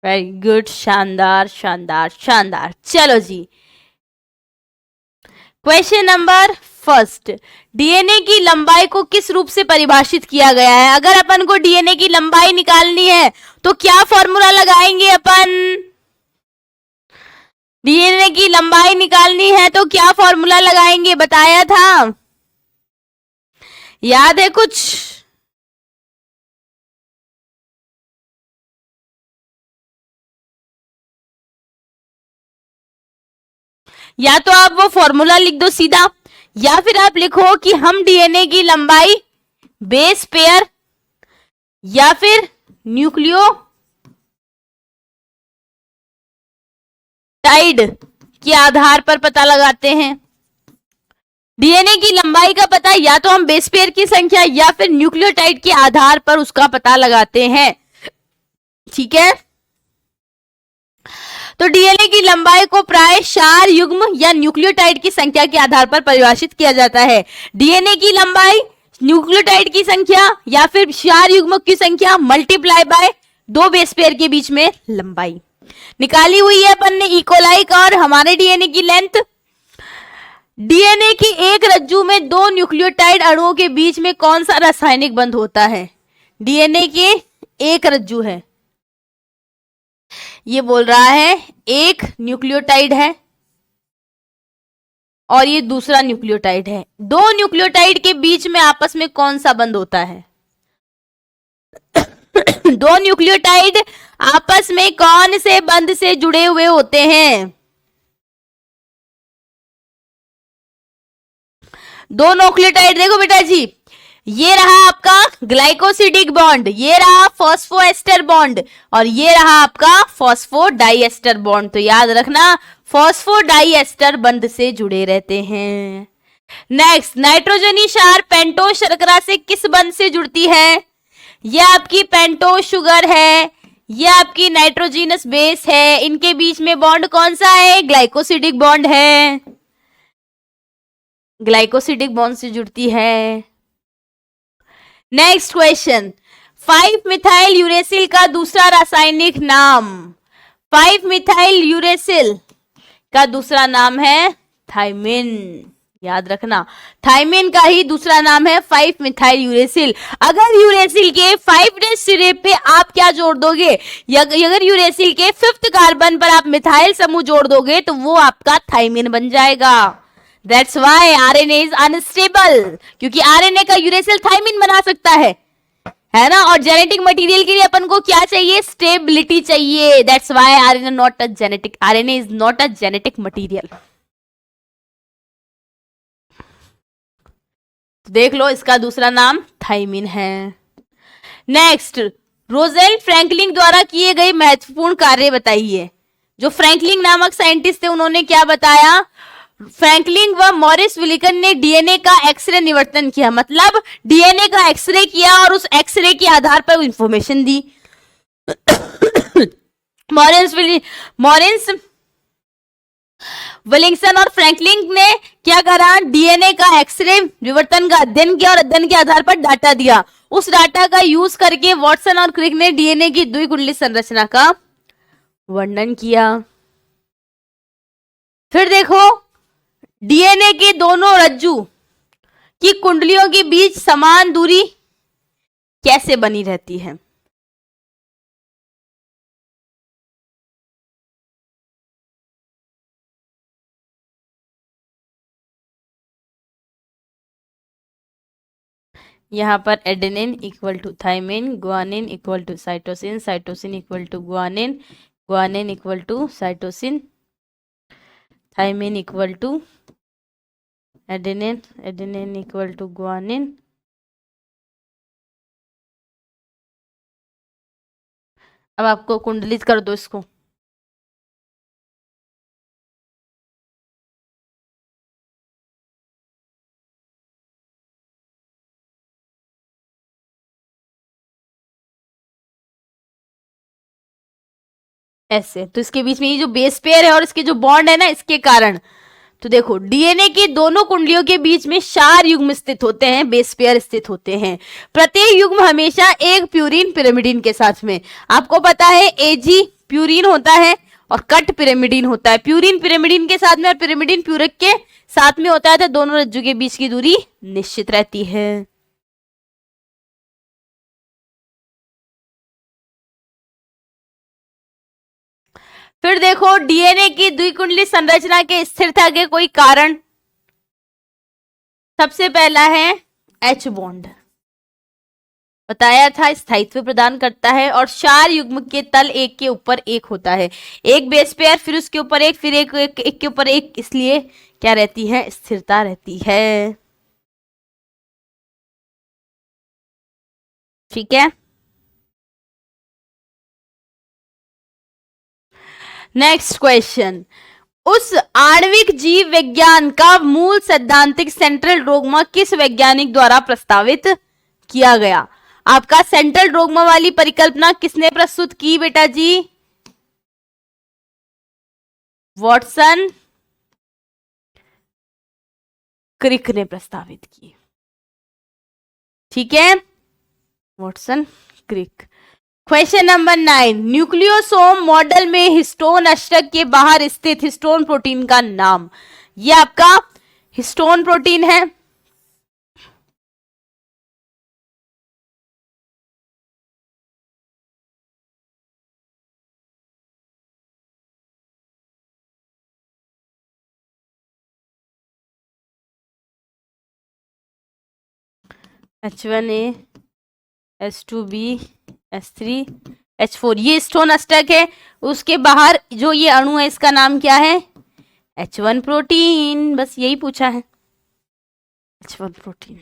वेरी गुड, शानदार शानदार शानदार। चलो जी, क्वेश्चन नंबर फर्स्ट, डीएनए की लंबाई को किस रूप से परिभाषित किया गया है? अगर अपन को डीएनए की लंबाई निकालनी है तो क्या फॉर्मूला लगाएंगे अपन? डीएनए की लंबाई निकालनी है तो क्या फॉर्मूला लगाएंगे, बताया था, याद है कुछ? या तो आप वो फॉर्मूला लिख दो सीधा, या फिर आप लिखो कि हम डीएनए की लंबाई बेस पेयर या फिर न्यूक्लियोटाइड के आधार पर पता लगाते हैं। डीएनए की लंबाई का पता या तो हम बेस पेयर की संख्या या फिर न्यूक्लियोटाइड के आधार पर उसका पता लगाते हैं, ठीक है। तो डीएनए की लंबाई को प्राय क्षार युग्म या न्यूक्लियोटाइड की संख्या के आधार पर परिभाषित किया जाता है। डीएनए की लंबाई न्यूक्लियोटाइड की संख्या या फिर क्षार युग्म की संख्या मल्टीप्लाई बाय दो बेस पेयर के बीच में लंबाई निकाली हुई है अपन ने इकोलाई का। और हमारे डीएनए की लेंथ, डीएनए की एक रज्जू में दो न्यूक्लियोटाइड अणुओं के बीच में कौन सा रासायनिक बंध होता है? डीएनए के एक रज्जू है, ये बोल रहा है एक न्यूक्लियोटाइड है और ये दूसरा न्यूक्लियोटाइड है, दो न्यूक्लियोटाइड के बीच में आपस में कौन सा बंध होता है? दो न्यूक्लियोटाइड आपस में कौन से बंध से जुड़े हुए होते हैं? दो न्यूक्लियोटाइड देखो बेटा जी, ये रहा आपका ग्लाइकोसिडिक बॉन्ड, ये रहा फॉस्फोएस्टर बॉन्ड, और ये रहा आपका फॉस्फोडाइएस्टर बॉन्ड। तो याद रखना फॉस्फोडाइएस्टर बंध से जुड़े रहते हैं। नेक्स्ट, नाइट्रोजनी क्षार पेंटोज शर्करा से किस बंध से जुड़ती है? ये आपकी पेंटोज शुगर है, ये आपकी नाइट्रोजीनस बेस है, इनके बीच में बॉन्ड कौन सा है? ग्लाइकोसिडिक बॉन्ड है। ग्लाइकोसिडिक बॉन्ड से जुड़ती है। नेक्स्ट क्वेश्चन, 5 मिथाइल यूरेसिल का दूसरा रासायनिक नाम। 5 मिथाइल यूरेसिल का दूसरा नाम है थाइमिन। याद रखना, थाइमिन का ही दूसरा नाम है 5 मिथाइल यूरेसिल। अगर यूरेसिल के 5' सिरे पे आप क्या जोड़ दोगे, अगर यूरेसिल के 5th कार्बन पर आप मिथाइल समूह जोड़ दोगे तो वो आपका थाइमिन बन जाएगा। That's why RNA is unstable, क्योंकि आरएनए का यूरेसिल थाइमिन बना सकता है ना। और जेनेटिक मटेरियल के लिए अपन को क्या चाहिए, स्टेबिलिटी चाहिए। That's why RNA is not a genetic material. देख लो, इसका दूसरा नाम थाइमिन है। नेक्स्ट, रोजेल फ्रैंकलिन द्वारा किए गए महत्वपूर्ण कार्य बताइए। जो फ्रैंकलिन नामक साइंटिस्ट थे उन्होंने क्या बताया, फ्रैंकलिन व मॉरिस विलिकन ने डीएनए का एक्सरे निवर्तन किया, मतलब डीएनए का एक्सरे किया और उस एक्सरे के आधार पर इंफॉर्मेशन दी। मॉरिस विलिंगसन और फ्रैंकलिन ने क्या करा, डीएनए का एक्सरे विवर्तन का अध्ययन किया और अध्ययन के आधार पर डाटा दिया। उस डाटा का यूज करके वॉटसन और क्रिक ने डीएनए की द्विकुंडली संरचना का वर्णन किया। फिर देखो, डीएनए के दोनों रज्जू की कुंडलियों के बीच समान दूरी कैसे बनी रहती है। यहाँ पर adenine equal to thymine, guanine equal to cytosine, cytosine equal to guanine, guanine equal to cytosine, thymine equal to adenine, adenine equal to guanine. अब आपको कुंडलित कर दो इसको। ऐसे तो इसके बीच में ये जो बेस पेयर है और इसके जो बॉन्ड है ना, इसके कारण तो देखो डीएनए की दोनों कुंडलियों के बीच में 4 युग्म स्थित होते हैं, बेस पेयर स्थित होते हैं। प्रत्येक युग्म हमेशा एक प्यूरिन पिरिमिडिन के साथ में, आपको पता है एजी प्यूरिन होता है और कट पिरिमिडिन होता है। प्यूरिन पिरिमिडिन के साथ में और पिरिमिडिन प्यूरिक के साथ में होता है, तो दोनों रज्जु के बीच की दूरी निश्चित रहती है। फिर देखो, डीएनए की द्विकुंडली संरचना के स्थिरता के कोई कारण। सबसे पहला है एच बॉन्ड, बताया था स्थायित्व प्रदान करता है, और 4 युग्म के तल एक के ऊपर एक होता है, एक बेस पेयर, फिर उसके ऊपर एक, फिर एक के ऊपर एक, इसलिए क्या रहती है, स्थिरता रहती है। ठीक है। नेक्स्ट क्वेश्चन, उस आणविक जीव विज्ञान का मूल सैद्धांतिक सेंट्रल डोग्मा किस वैज्ञानिक द्वारा प्रस्तावित किया गया। आपका सेंट्रल डोग्मा वाली परिकल्पना किसने प्रस्तुत की बेटा जी, वॉटसन क्रिक ने प्रस्तावित की। ठीक है, वॉटसन क्रिक। क्वेश्चन नंबर 9, न्यूक्लियोसोम मॉडल में हिस्टोन अष्टक के बाहर स्थित हिस्टोन प्रोटीन का नाम। यह आपका हिस्टोन प्रोटीन है। H1A, H2B, H3, H4, ये हिस्टोन अष्टक है। उसके बाहर जो ये अणु है इसका नाम क्या है, H1 प्रोटीन। बस यही पूछा है, H1 प्रोटीन।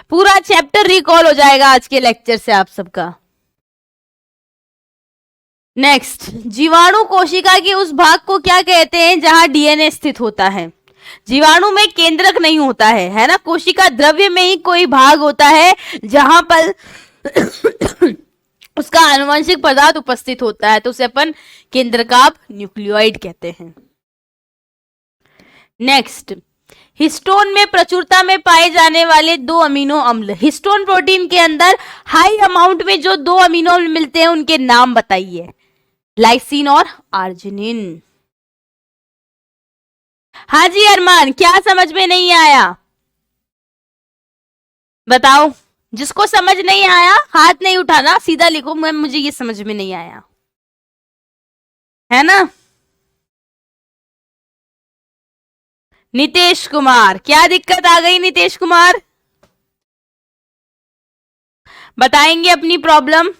पूरा चैप्टर रिकॉल हो जाएगा आज के लेक्चर से आप सबका। नेक्स्ट, जीवाणु कोशिका के उस भाग को क्या कहते हैं जहां डीएनए स्थित होता है। जीवाणु में केंद्रक नहीं होता है ना, कोशिका द्रव्य में ही कोई भाग होता है जहां पर उसका आनुवंशिक पदार्थ उपस्थित होता है, तो उसे अपन केंद्रकाभ न्यूक्लियोइड कहते हैं। नेक्स्ट, हिस्टोन में प्रचुरता में पाए जाने वाले दो अमीनो अम्ल, हिस्टोन प्रोटीन के अंदर हाई अमाउंट में जो दो अमीनो अम्ल मिलते हैं उनके नाम बताइए, लाइसिन और आर्जिनिन। हाँ जी अरमान, क्या समझ में नहीं आया बताओ। जिसको समझ नहीं आया हाथ नहीं उठाना, सीधा लिखो मैम मुझे ये समझ में नहीं आया, है ना। नितेश कुमार, क्या दिक्कत आ गई नितेश कुमार, बताएंगे अपनी प्रॉब्लम।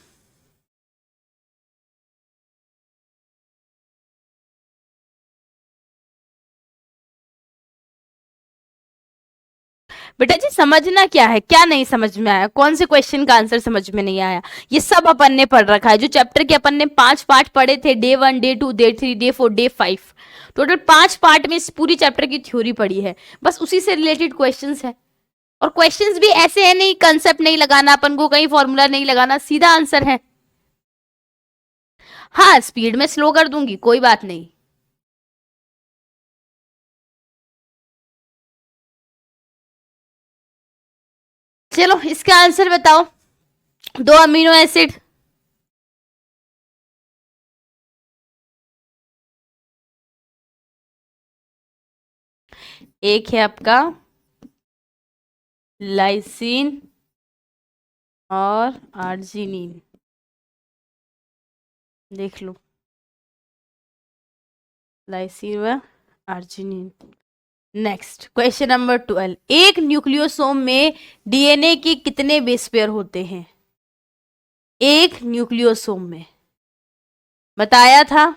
बेटा जी समझना क्या है, क्या नहीं समझ में आया, कौन से क्वेश्चन का आंसर समझ में नहीं आया। ये सब अपन ने पढ़ रखा है, जो चैप्टर के अपन ने 5 पार्ट पढ़े थे, day 1 day 2 day 3 day 4 day 5, total 5 part में इस पूरी चैप्टर की थ्योरी पढ़ी है, बस उसी से रिलेटेड क्वेश्चंस है। और क्वेश्चंस भी ऐसे है नहीं, कंसेप्ट नहीं लगाना अपन को, कहीं फॉर्मूला नहीं लगाना, सीधा आंसर है। हाँ स्पीड में स्लो कर दूंगी, कोई बात नहीं। चलो इसका आंसर बताओ, दो अमीनो एसिड, एक है आपका लाइसिन और आर्जिनिन, देख लो लाइसिन व आर्जिनिन। नेक्स्ट क्वेश्चन नंबर 12, एक न्यूक्लियोसोम में डीएनए के कितने बेस पेयर होते हैं, एक न्यूक्लियोसोम में, बताया था।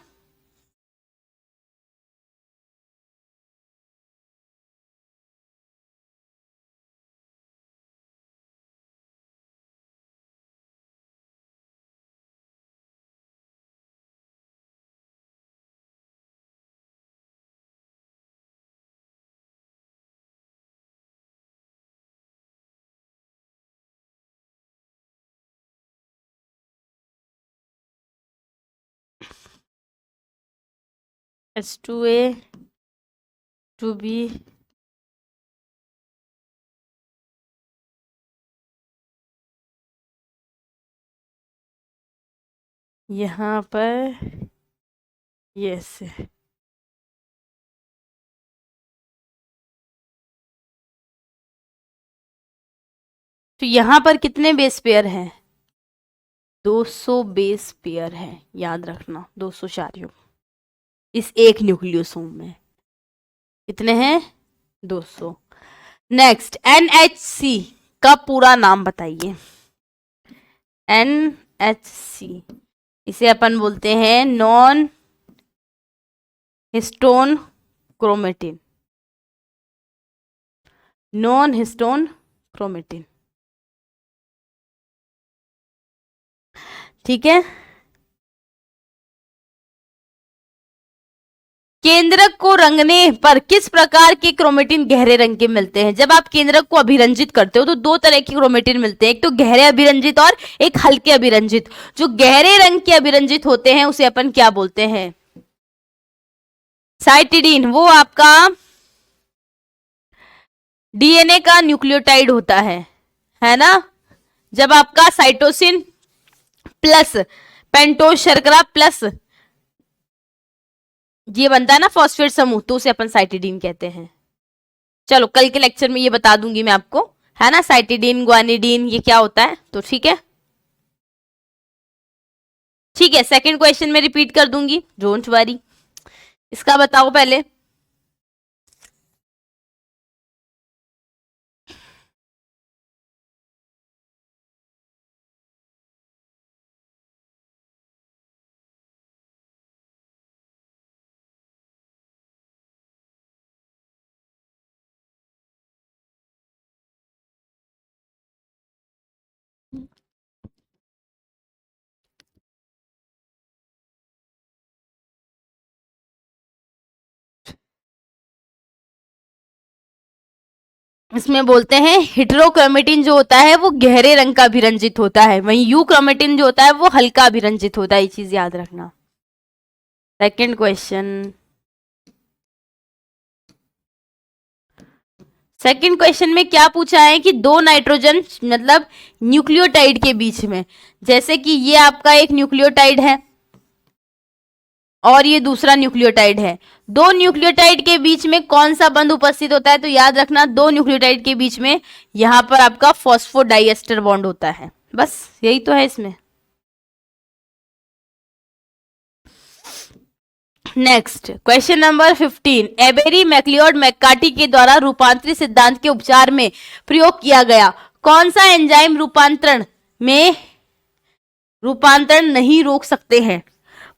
H2A 2B यहाँ पर यस, तो यहाँ पर कितने बेस पेयर हैं, 200 बेस पेयर है, याद रखना 200 चारियों इस एक न्यूक्लियोसोम में कितने हैं, 200। नेक्स्ट NHC का पूरा नाम बताइए, NHC इसे अपन बोलते हैं non histone chromatin, non histone chromatin, ठीक है। केंद्रक को रंगने पर किस प्रकार के क्रोमेटिन गहरे रंग के मिलते हैं, जब आप केंद्रक को अभिरंजित करते हो तो दो तरह के क्रोमेटिन मिलते हैं, एक तो गहरे अभिरंजित और एक हल्के अभिरंजित। जो गहरे रंग के अभिरंजित होते हैं उसे अपन क्या बोलते हैं, साइटिडीन, वो आपका डीएनए का न्यूक्लियोटाइड होता है ना। जब आपका साइटोसिन प्लस पेंटोज शर्करा प्लस ये बनता है ना फॉस्फेट समूह, तो उसे अपन साइटिडीन कहते हैं। चलो कल के लेक्चर में ये बता दूंगी मैं आपको, है ना, साइटिडीन ग्वानिडीन ये क्या होता है, तो ठीक है। ठीक है सेकंड क्वेश्चन में रिपीट कर दूंगी, डोंट वरी। इसका बताओ पहले, इसमें बोलते हैं हेटेरोक्रोमेटिन जो होता है वो गहरे रंग का अभिरंजित होता है, वहीं यूक्रोमेटिन जो होता है वो हल्का अभिरंजित होता है, ये चीज याद रखना। सेकंड क्वेश्चन, सेकंड क्वेश्चन में क्या पूछा है कि दो नाइट्रोजन मतलब न्यूक्लियोटाइड के बीच में, जैसे कि ये आपका एक न्यूक्लियोटाइड है और ये दूसरा न्यूक्लियोटाइड है, दो न्यूक्लियोटाइड के बीच में कौन सा बंध उपस्थित होता है? तो याद रखना दो न्यूक्लियोटाइड के बीच में यहां पर आपका फॉस्फोडाइएस्टर बॉन्ड होता है, बस यही तो है इसमें। Next question number 15, Avery MacLeod McCarty के द्वारा रूपांतरित सिद्धांत के उपचार में प्रयोग किया गया कौन सा एंजाइम रूपांतरण नहीं रोक सकते हैं?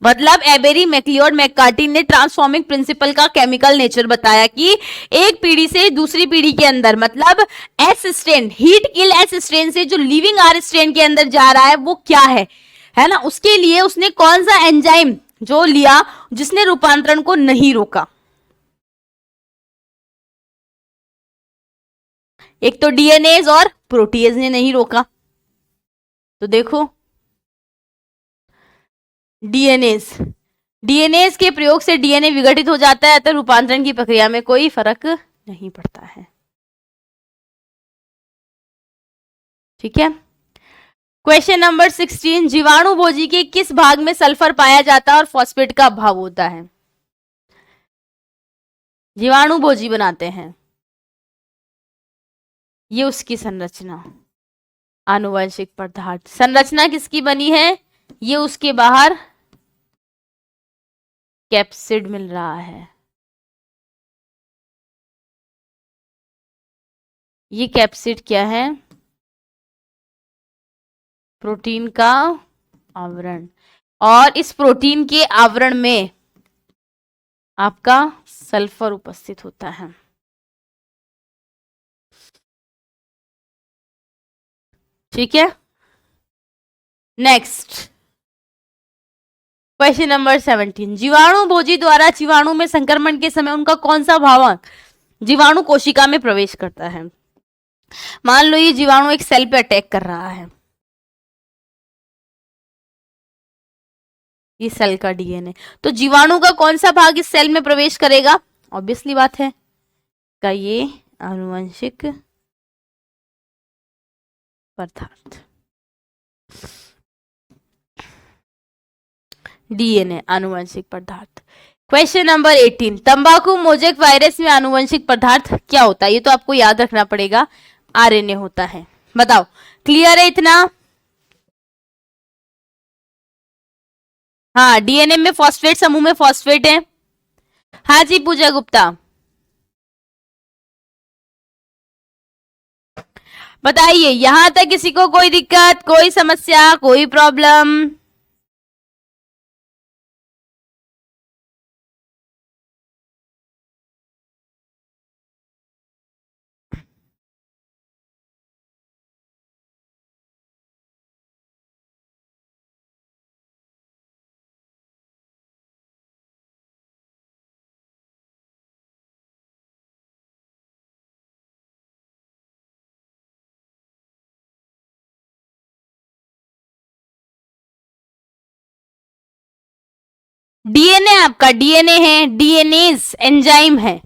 मतलब एबेरी मैक्लियोड मैककार्टी ने ट्रांसफॉर्मिंग प्रिंसिपल का केमिकल नेचर बताया कि एक पीढ़ी से दूसरी पीढ़ी के अंदर, मतलब S strain, heat kill S strain से जो लिविंग आर स्ट्रेन के अंदर जा रहा है वो क्या है ना, उसके लिए उसने कौन सा एंजाइम जो लिया जिसने रूपांतरण को नहीं रोका? एक तो डीएनएज और प्रोटीएज ने नहीं रोका, तो देखो डीएनएज के प्रयोग से डीएनए विघटित हो जाता है, तो रूपांतरण की प्रक्रिया में कोई फर्क नहीं पड़ता है। ठीक है। क्वेश्चन नंबर 16, जीवाणु भोजी के किस भाग में सल्फर पाया जाता है और फॉस्फेट का अभाव होता है? जीवाणु भोजी बनाते हैं, ये उसकी संरचना, आनुवंशिक पदार्थ, संरचना किसकी बनी है? ये उसके बाहर कैप्सिड मिल रहा है, ये कैप्सिड क्या है? प्रोटीन का आवरण, और इस प्रोटीन के आवरण में आपका सल्फर उपस्थित होता है। ठीक है। नेक्स्ट क्वेश्चन नंबर 17, जीवाणु भोजी द्वारा जीवाणु में संक्रमण के समय उनका कौन सा भावक जीवाणु कोशिका में प्रवेश करता है? मान लो ये जीवाणु एक सेल पे अटैक कर रहा है, ये सेल का डीएनए, तो जीवाणु का कौन सा भाग इस सेल में प्रवेश करेगा? ऑब्वियसली बात है का ये आनुवंशिक पदार्थ, डीएनए आनुवंशिक पदार्थ। क्वेश्चन नंबर 18, तंबाकू मोजेक वायरस में आनुवंशिक पदार्थ क्या होता है? ये तो आपको याद रखना पड़ेगा, आरएनए होता है। बताओ, क्लियर है इतना? हाँ, डीएनए में फॉस्फेट समूह में फॉस्फेट है। हाँ जी पूजा गुप्ता, बताइए, यहां तक किसी को कोई दिक्कत, कोई समस्या, कोई प्रॉब्लम? डीएनए आपका डीएनए है, डीएनएज एंजाइम है।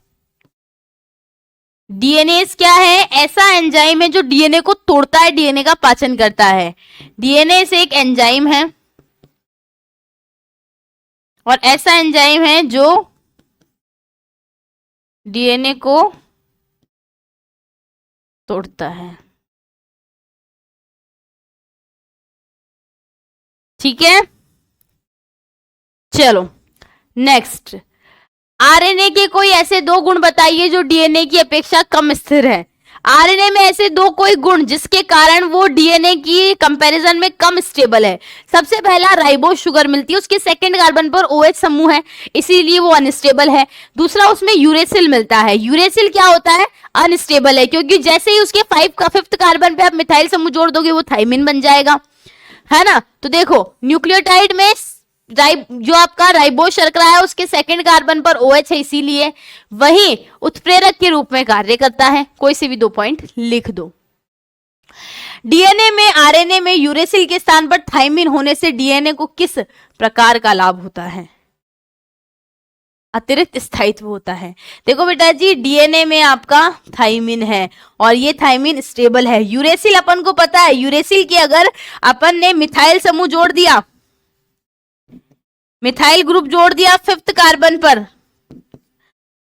डीएनएज क्या है? ऐसा एंजाइम है जो डीएनए को तोड़ता है, डीएनए का पाचन करता है। डीएनए से एक एंजाइम है और ऐसा एंजाइम है जो डीएनए को तोड़ता है। ठीक है, चलो नेक्स्ट, आरएनए के कोई ऐसे दो गुण बताइए जो डीएनए की अपेक्षा कम स्थिर है। आरएनए में ऐसे दो कोई गुण जिसके कारण वो डीएनए की कंपैरिजन में कम स्टेबल है। सबसे पहला राइबोज शुगर मिलती है, उसके सेकंड कार्बन पर OH समूह है, इसीलिए वो अनस्टेबल है। दूसरा उसमें यूरेसिल मिलता है। यूरेसिल क्या होता है? अनस्टेबल है, क्योंकि जैसे ही उसके 5th कार्बन पे आप मिथाइल समूह जोड़ दोगे वो थाइमिन बन जाएगा, है ना। तो देखो न्यूक्लियोटाइड में जो आपका राइबोज शर्करा है उसके सेकंड कार्बन पर OH है, इसीलिए वही उत्प्रेरक के रूप में कार्य करता है। कोई से भी 2 पॉइंट लिख दो। डीएनए में आरएनए में यूरेसिल के स्थान पर थाइमिन होने से डीएनए को किस प्रकार का लाभ होता है? अतिरिक्त स्थायित्व होता है। देखो बेटा जी, डीएनए में आपका थाइमिन है और ये थाइमिन स्टेबल है। यूरेसिल अपन को पता है, यूरेसिल की अगर अपन ने मिथाइल समूह जोड़ दिया, मिथाइल ग्रुप जोड़ दिया 5th कार्बन पर,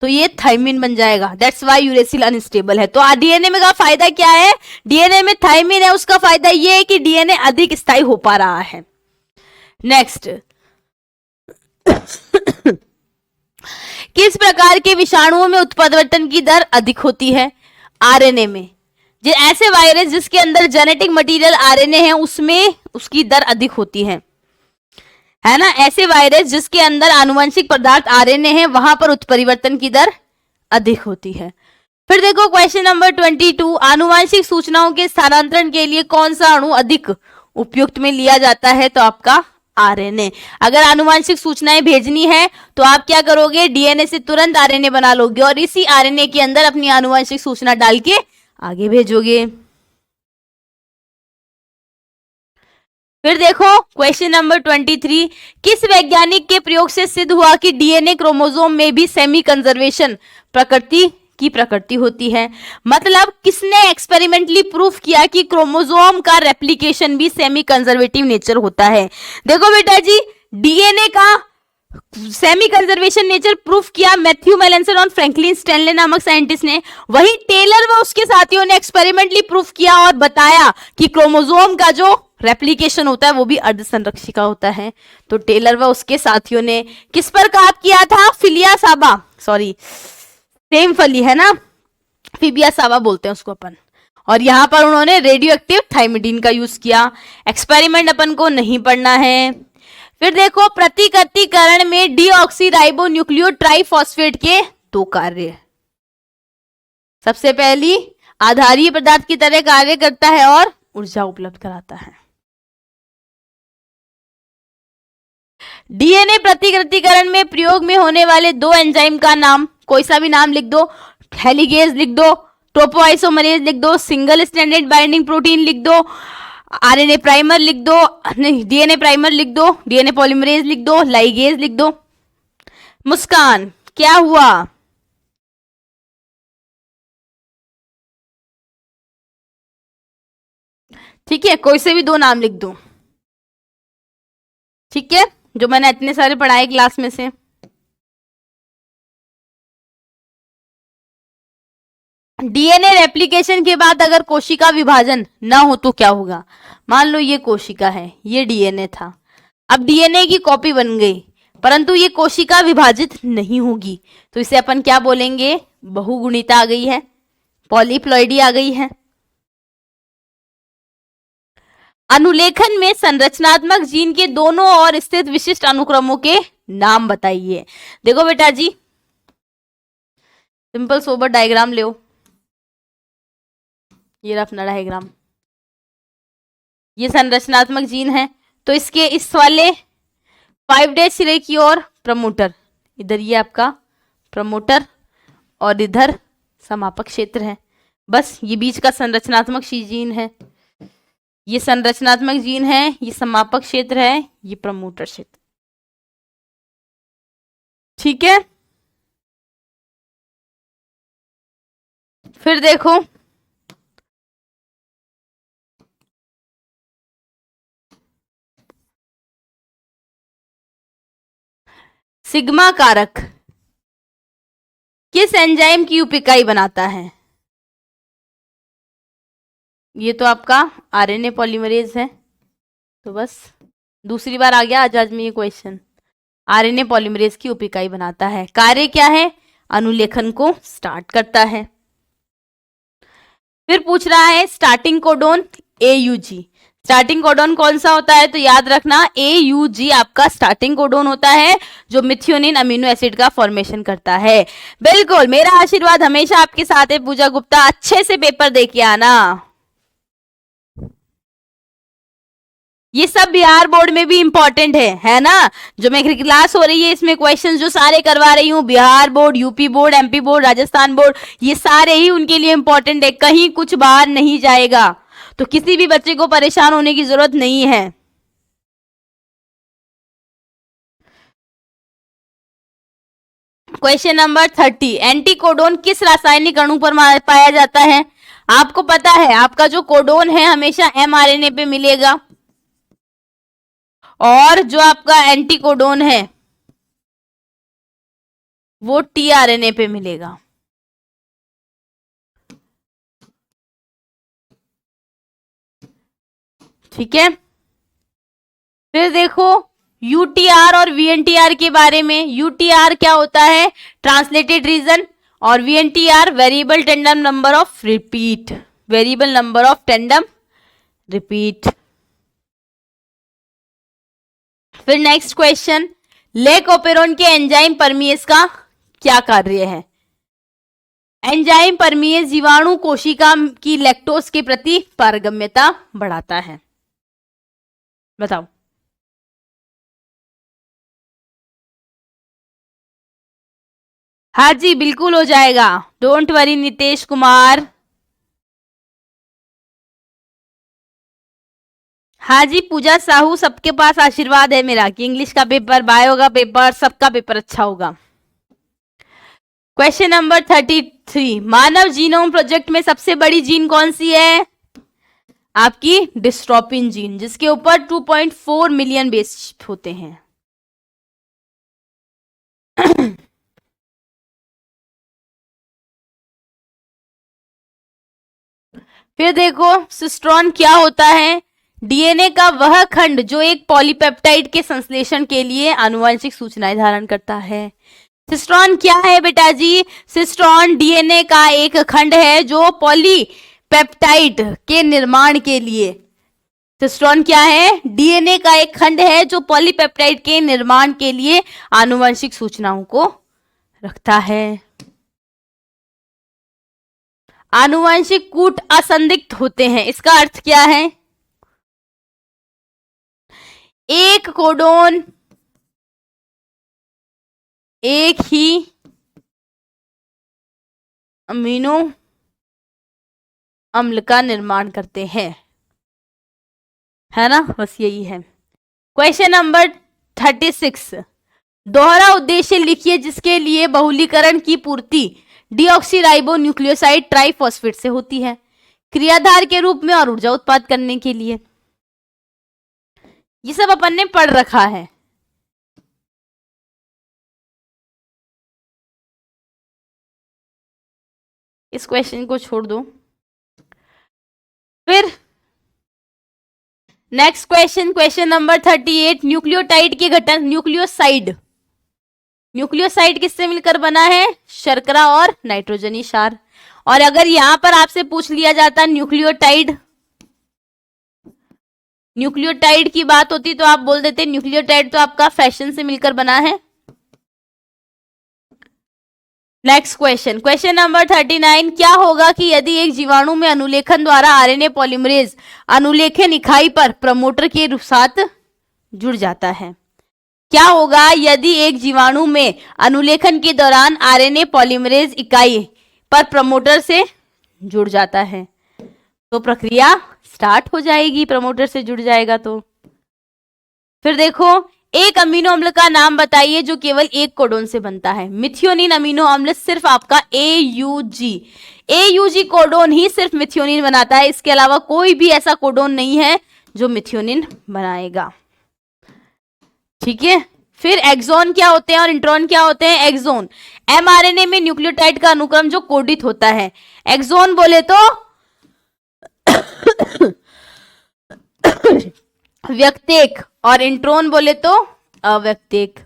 तो ये थाइमिन बन जाएगा। दैट्स वाई यूरेसिल अनस्टेबल है। तो डीएनए में का फायदा क्या है? डीएनए में थाइमिन है, उसका फायदा ये है कि डीएनए अधिक स्थायी हो पा रहा है। नेक्स्ट, किस प्रकार के विषाणुओं में उत्परिवर्तन की दर अधिक होती है? आरएनए में। जो ऐसे वायरस जिसके अंदर जेनेटिक मटेरियल आरएनए है, उसमें उसकी दर अधिक होती है ना। ऐसे वायरस जिसके अंदर आनुवंशिक पदार्थ आरएनए है, वहां पर उत्परिवर्तन की दर अधिक होती है। फिर देखो क्वेश्चन नंबर 22, आनुवंशिक सूचनाओं के स्थानांतरण के लिए कौन सा अणु अधिक उपयुक्त में लिया जाता है? तो आपका आरएनए। अगर आनुवंशिक सूचनाएं भेजनी है तो आप क्या करोगे? डीएनए से तुरंत आरएनए बना लोगे और इसी आरएनए के अंदर अपनी आनुवंशिक सूचना डाल के आगे भेजोगे। फिर देखो क्वेश्चन नंबर 23, किस वैज्ञानिक के प्रयोग से सिद्ध हुआ कि डीएनए क्रोमोसोम में भी सेमी कंजर्वेशन प्रकृति होती है? मतलब किसने एक्सपेरिमेंटली प्रूफ किया कि क्रोमोसोम का रेप्लिकेशन भी सेमी कंजर्वेटिव नेचर होता है? देखो बेटा जी, डीएनए का सेमी कंजर्वेशन नेचर प्रूफ किया मैथ्यू मेलेंसन और फ्रैंकलिन स्टैनले नामक साइंटिस्ट ने। वही टेलर व उसके साथियों ने एक्सपेरिमेंटली प्रूफ किया और बताया कि क्रोमोसोम का जो रेप्लिकेशन होता है वो भी अर्धसंरक्षिका होता है। तो टेलर व उसके साथियों ने किस पर काम किया था? फिलिया साबा, सॉरी सेम फली है ना, फिबिया साबा बोलते हैं उसको अपन। और यहां पर उन्होंने रेडियो एक्टिव थाइमिडीन का यूज किया। एक्सपेरिमेंट अपन को नहीं पढ़ना है। फिर देखो, प्रतिकृतिकरण में डीऑक्सीराइबोन्यूक्लियो ट्राइफॉस्फेट के 2 कार्य। सबसे पहली, आधारीय पदार्थ की तरह कार्य करता है और ऊर्जा उपलब्ध कराता है। डीएनए प्रतिकृतिकरण में प्रयोग में होने वाले 2 एंजाइम का नाम, कोई सा भी नाम लिख दो। हेलिगेज लिख दो, टोपोआइसोमरेज लिख दो, सिंगल स्टैंडर्ड बाइंडिंग प्रोटीन लिख दो, आरएनए प्राइमर लिख दो, नहीं डीएनए प्राइमर लिख दो, डीएनए पॉलीमरेज लिख दो, लाइगेज लिख दो। मुस्कान, क्या हुआ? ठीक है, कोई से भी 2 नाम लिख दो। ठीक है, जो मैंने इतने सारे पढ़ाए क्लास में से। डीएनए रेप्लिकेशन के बाद अगर कोशिका विभाजन ना हो तो क्या होगा? मान लो ये कोशिका है, ये डीएनए था, अब डीएनए की कॉपी बन गई, परंतु ये कोशिका विभाजित नहीं होगी, तो इसे अपन क्या बोलेंगे? बहुगुणिता आ गई है, पॉलीप्लॉइडी आ गई है। अनुलेखन में संरचनात्मक जीन के दोनों ओर स्थित विशिष्ट अनुक्रमों के नाम बताइए। देखो बेटा जी, सिंपल सोबर डायग्राम ले, ये रहा अपना डायग्राम। ये संरचनात्मक जीन है, तो इसके इस वाले 5' सिरे की ओर प्रमोटर, इधर ये आपका प्रमोटर और इधर समापक क्षेत्र है। बस ये बीच का संरचनात्मक जीन है, ये संरचनात्मक जीन है, ये समापक क्षेत्र है, ये प्रमोटर क्षेत्र। ठीक है, फिर देखो सिग्मा कारक किस एंजाइम की उपिकाई बनाता है? ये तो आपका आरएनए पॉलीमरेज है। तो बस दूसरी बार आ गया आज में ये क्वेश्चन। आरएनए पॉलीमरेज की उपिकाई बनाता है। कार्य क्या है? अनुलेखन को स्टार्ट करता है। फिर पूछ रहा है starting codon AUG। Starting codon कौन सा होता है? तो याद रखना AUG आपका स्टार्टिंग कोडोन होता है जो मिथ्योनिन अमीनो एसिड का फॉर्मेशन करता है। बिल्कुल, मेरा आशीर्वाद हमेशा आपके साथ है पूजा गुप्ता। अच्छे से पेपर दे के आना। ये सब बिहार बोर्ड में भी इंपॉर्टेंट है ना। जो मेरी क्लास हो रही है इसमें क्वेश्चंस जो सारे करवा रही हूँ, Bihar board, UP board, MP board, Rajasthan board, ये सारे ही उनके लिए इंपॉर्टेंट है। कहीं कुछ बाहर नहीं जाएगा, तो किसी भी बच्चे को परेशान होने की जरूरत नहीं है। क्वेश्चन नंबर 30, एंटीकोडोन किस रासायनिक अणु पर पाया जाता है? आपको पता है आपका जो कोडोन है हमेशा mRNA पे मिलेगा, और जो आपका एंटीकोडोन है वो tRNA पे मिलेगा। ठीक है, फिर देखो यूटीआर और वीएनटीआर के बारे में। यूटीआर क्या होता है? ट्रांसलेटेड रीजन, और VNTR variable tandem number of repeat, variable number of tandem repeat. फिर नेक्स्ट क्वेश्चन, लेकोपेरोन के एंजाइम परमिएस का क्या कार्य है? एंजाइम परमिएस जीवाणु कोशिका की लैक्टोज के प्रति पारगम्यता बढ़ाता है। बताओ। हाँ जी, बिल्कुल हो जाएगा, डोंट वरी नितेश कुमार। हाँ जी, पूजा साहू, सबके पास आशीर्वाद है मेरा कि इंग्लिश का पेपर, बायो का पेपर, सबका पेपर अच्छा होगा। क्वेश्चन नंबर 33, मानव जीनोम प्रोजेक्ट में सबसे बड़ी जीन कौन सी है? आपकी डिस्ट्रोपिन जीन, जिसके ऊपर 2.4 मिलियन बेस होते हैं। फिर देखो सिस्ट्रॉन क्या होता है? डीएनए का वह खंड जो एक पॉलीपेप्टाइड के संश्लेषण के लिए आनुवंशिक सूचनाएं धारण करता है। सिस्ट्रॉन क्या है बेटा जी? सिस्ट्रॉन डीएनए का एक खंड है जो पॉलीपेप्टाइड के निर्माण के लिए, सिस्ट्रॉन क्या है? डीएनए का एक खंड है जो पॉलीपेप्टाइड के निर्माण के लिए आनुवंशिक सूचनाओं को रखता है। आनुवंशिक कूट असंदिग्ध होते हैं, इसका अर्थ क्या है? एक कोडोन एक ही अमीनो अम्ल का निर्माण करते हैं, है ना? बस यही है। क्वेश्चन नंबर 36, दोहरा उद्देश्य लिखिए जिसके लिए बहुलीकरण की पूर्ति डीऑक्सीराइबो न्यूक्लियोसाइड ट्राइफॉस्फेट से होती है, क्रियाधार के रूप में और ऊर्जा उत्पादन करने के लिए। ये सब अपन ने पढ़ रखा है। इस क्वेश्चन को छोड़ दो। फिर next question, question number 38, nucleotide के घटक, न्यूक्लियोसाइड, न्यूक्लियोसाइड किससे मिलकर बना है? शर्करा और नाइट्रोजनी क्षार। और अगर यहां पर आपसे पूछ लिया जाता न्यूक्लियोटाइड, न्यूक्लियोटाइड की बात होती तो आप बोल देते न्यूक्लियोटाइड तो आपका फैशन से मिलकर बना है। नेक्स्ट क्वेश्चन, क्वेश्चन नंबर 39, क्या होगा कि यदि एक जीवाणु में अनुलेखन द्वारा आरएनए पॉलीमरेज अनुलेखन इकाई पर प्रमोटर के साथ जुड़ जाता है? क्या होगा यदि एक जीवाणु में अनुलेखन के दौरान आरएनए पॉलीमरेज इकाई पर प्रमोटर से जुड़ जाता है? तो प्रक्रिया स्टार्ट हो जाएगी, प्रमोटर से जुड़ जाएगा तो। फिर देखो, एक अमीनो अम्ल का नाम बताइए जो केवल एक कोडोन से बनता है। मिथियोनिन अमीनो अम्ल सिर्फ आपका AUG कोडोन ही सिर्फ मिथियोनिन बनाता है, इसके अलावा कोई भी ऐसा कोडोन नहीं है जो मिथियोनिन बनाएगा। ठीक है, फिर एक्सोन क्या होते हैं और इंट्रॉन क्या होते हैं? एक्सोन एमआरएनए में न्यूक्लियोटाइड का अनुक्रम जो कोडित होता है। एक्सोन बोले तो व्यक्तेक, और इंट्रोन बोले तो अव्यक्तेक।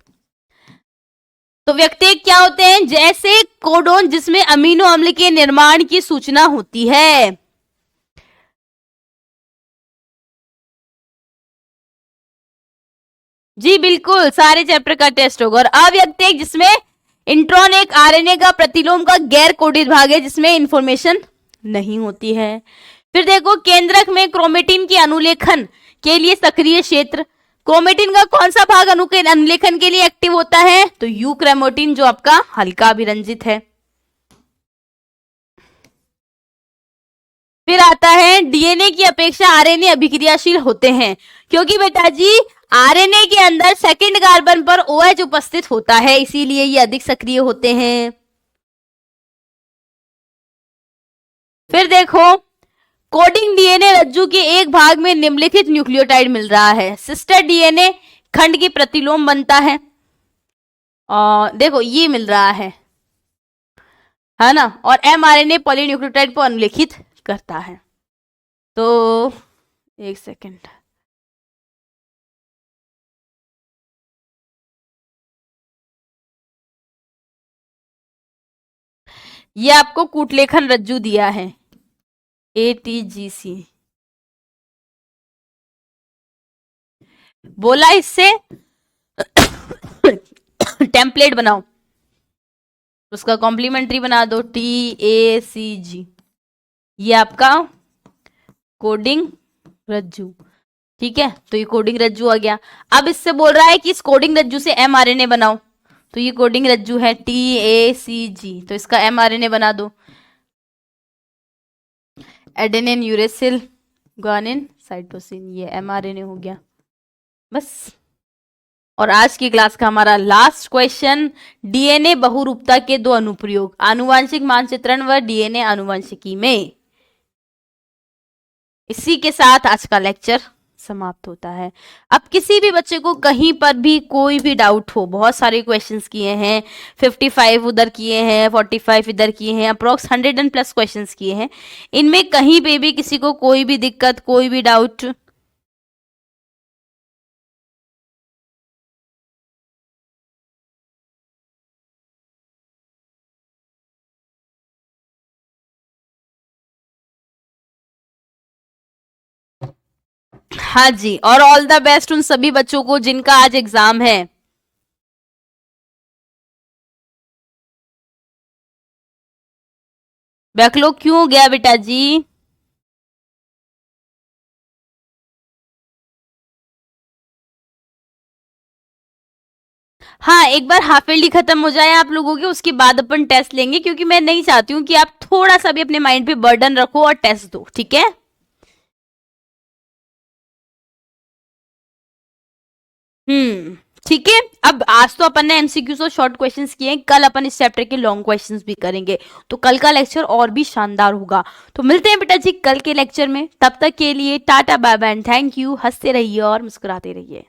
तो व्यक्तेक क्या होते हैं? जैसे कोडोन जिसमें अमीनो अम्ल के निर्माण की सूचना होती है। जी बिल्कुल, सारे चैप्टर का टेस्ट होगा। और अव्यक्तेक जिसमें इंट्रॉन एक आरएनए का प्रतिलोम का गैर कोडित भाग है जिसमें इंफॉर्मेशन नहीं होती है। फिर देखो, केंद्रक में क्रोमेटिन के अनुलेखन के लिए सक्रिय क्षेत्र, क्रोमेटिन का कौन सा भाग अनुलेखन के लिए एक्टिव होता है? तो यूक्रोमेटिन जो आपका हल्का अभिरंजित है। फिर आता है डीएनए की अपेक्षा आरएनए अभिक्रियाशील होते हैं, क्योंकि बेटा जी आरएनए के अंदर सेकंड कार्बन पर OH उपस्थित होता है, इसीलिए ये अधिक सक्रिय होते हैं। फिर देखो कोडिंग डीएनए रज्जु के एक भाग में निम्नलिखित न्यूक्लियोटाइड मिल रहा है। सिस्टर डीएनए खंड की प्रतिलोम बनता है, और देखो ये मिल रहा है ना, और एमआरएनए पॉलीन्यूक्लियोटाइड को अनुलेखित करता है। तो एक सेकेंड, ये आपको कूटलेखन रज्जु दिया है ATGC, बोला इससे टेम्पलेट बनाओ, उसका कॉम्प्लीमेंट्री बना दो TACG, ये आपका कोडिंग रज्जु। ठीक है, तो ये कोडिंग रज्जु आ गया। अब इससे बोल रहा है कि इस कोडिंग रज्जु से एमआरएनए बनाओ, तो ये कोडिंग रज्जु है TACG, तो इसका एमआरएनए बना दो, एडेनिन यूरेसिल ग्वानिन साइटोसिन, ये एमआरएनए हो गया बस। और आज की क्लास का हमारा लास्ट क्वेश्चन, डीएनए बहुरूपता के दो अनुप्रयोग, आनुवांशिक मानचित्रण व डीएनए आनुवंशिकी में। इसी के साथ आज का लेक्चर समाप्त होता है। अब किसी भी बच्चे को कहीं पर भी कोई भी डाउट हो, बहुत सारे क्वेश्चंस किए हैं, 55 उधर किए हैं, 45 इधर किए हैं, अप्रोक्स 100+ क्वेश्चंस किए हैं, इनमें कहीं पे भी किसी को कोई भी दिक्कत, कोई भी डाउट, हाँ जी, और ऑल द बेस्ट उन सभी बच्चों को जिनका आज एग्जाम है। बैकलॉग क्यों हो गया बेटा जी? हाँ, एक बार हाफ ईयरली खत्म हो जाए आप लोगों के, उसके बाद अपन टेस्ट लेंगे, क्योंकि मैं नहीं चाहती हूँ कि आप थोड़ा सा भी अपने माइंड पे बर्डन रखो और टेस्ट दो, ठीक है? ठीक है। अब आज तो अपन ने एमसीक्यूज और शॉर्ट क्वेश्चंस किए हैं, कल अपन इस चैप्टर के लॉन्ग क्वेश्चंस भी करेंगे, तो कल का लेक्चर और भी शानदार होगा। तो मिलते हैं बेटा जी कल के लेक्चर में, तब तक के लिए टाटा bye bye and thank you. हंसते रहिए और मुस्कुराते रहिए।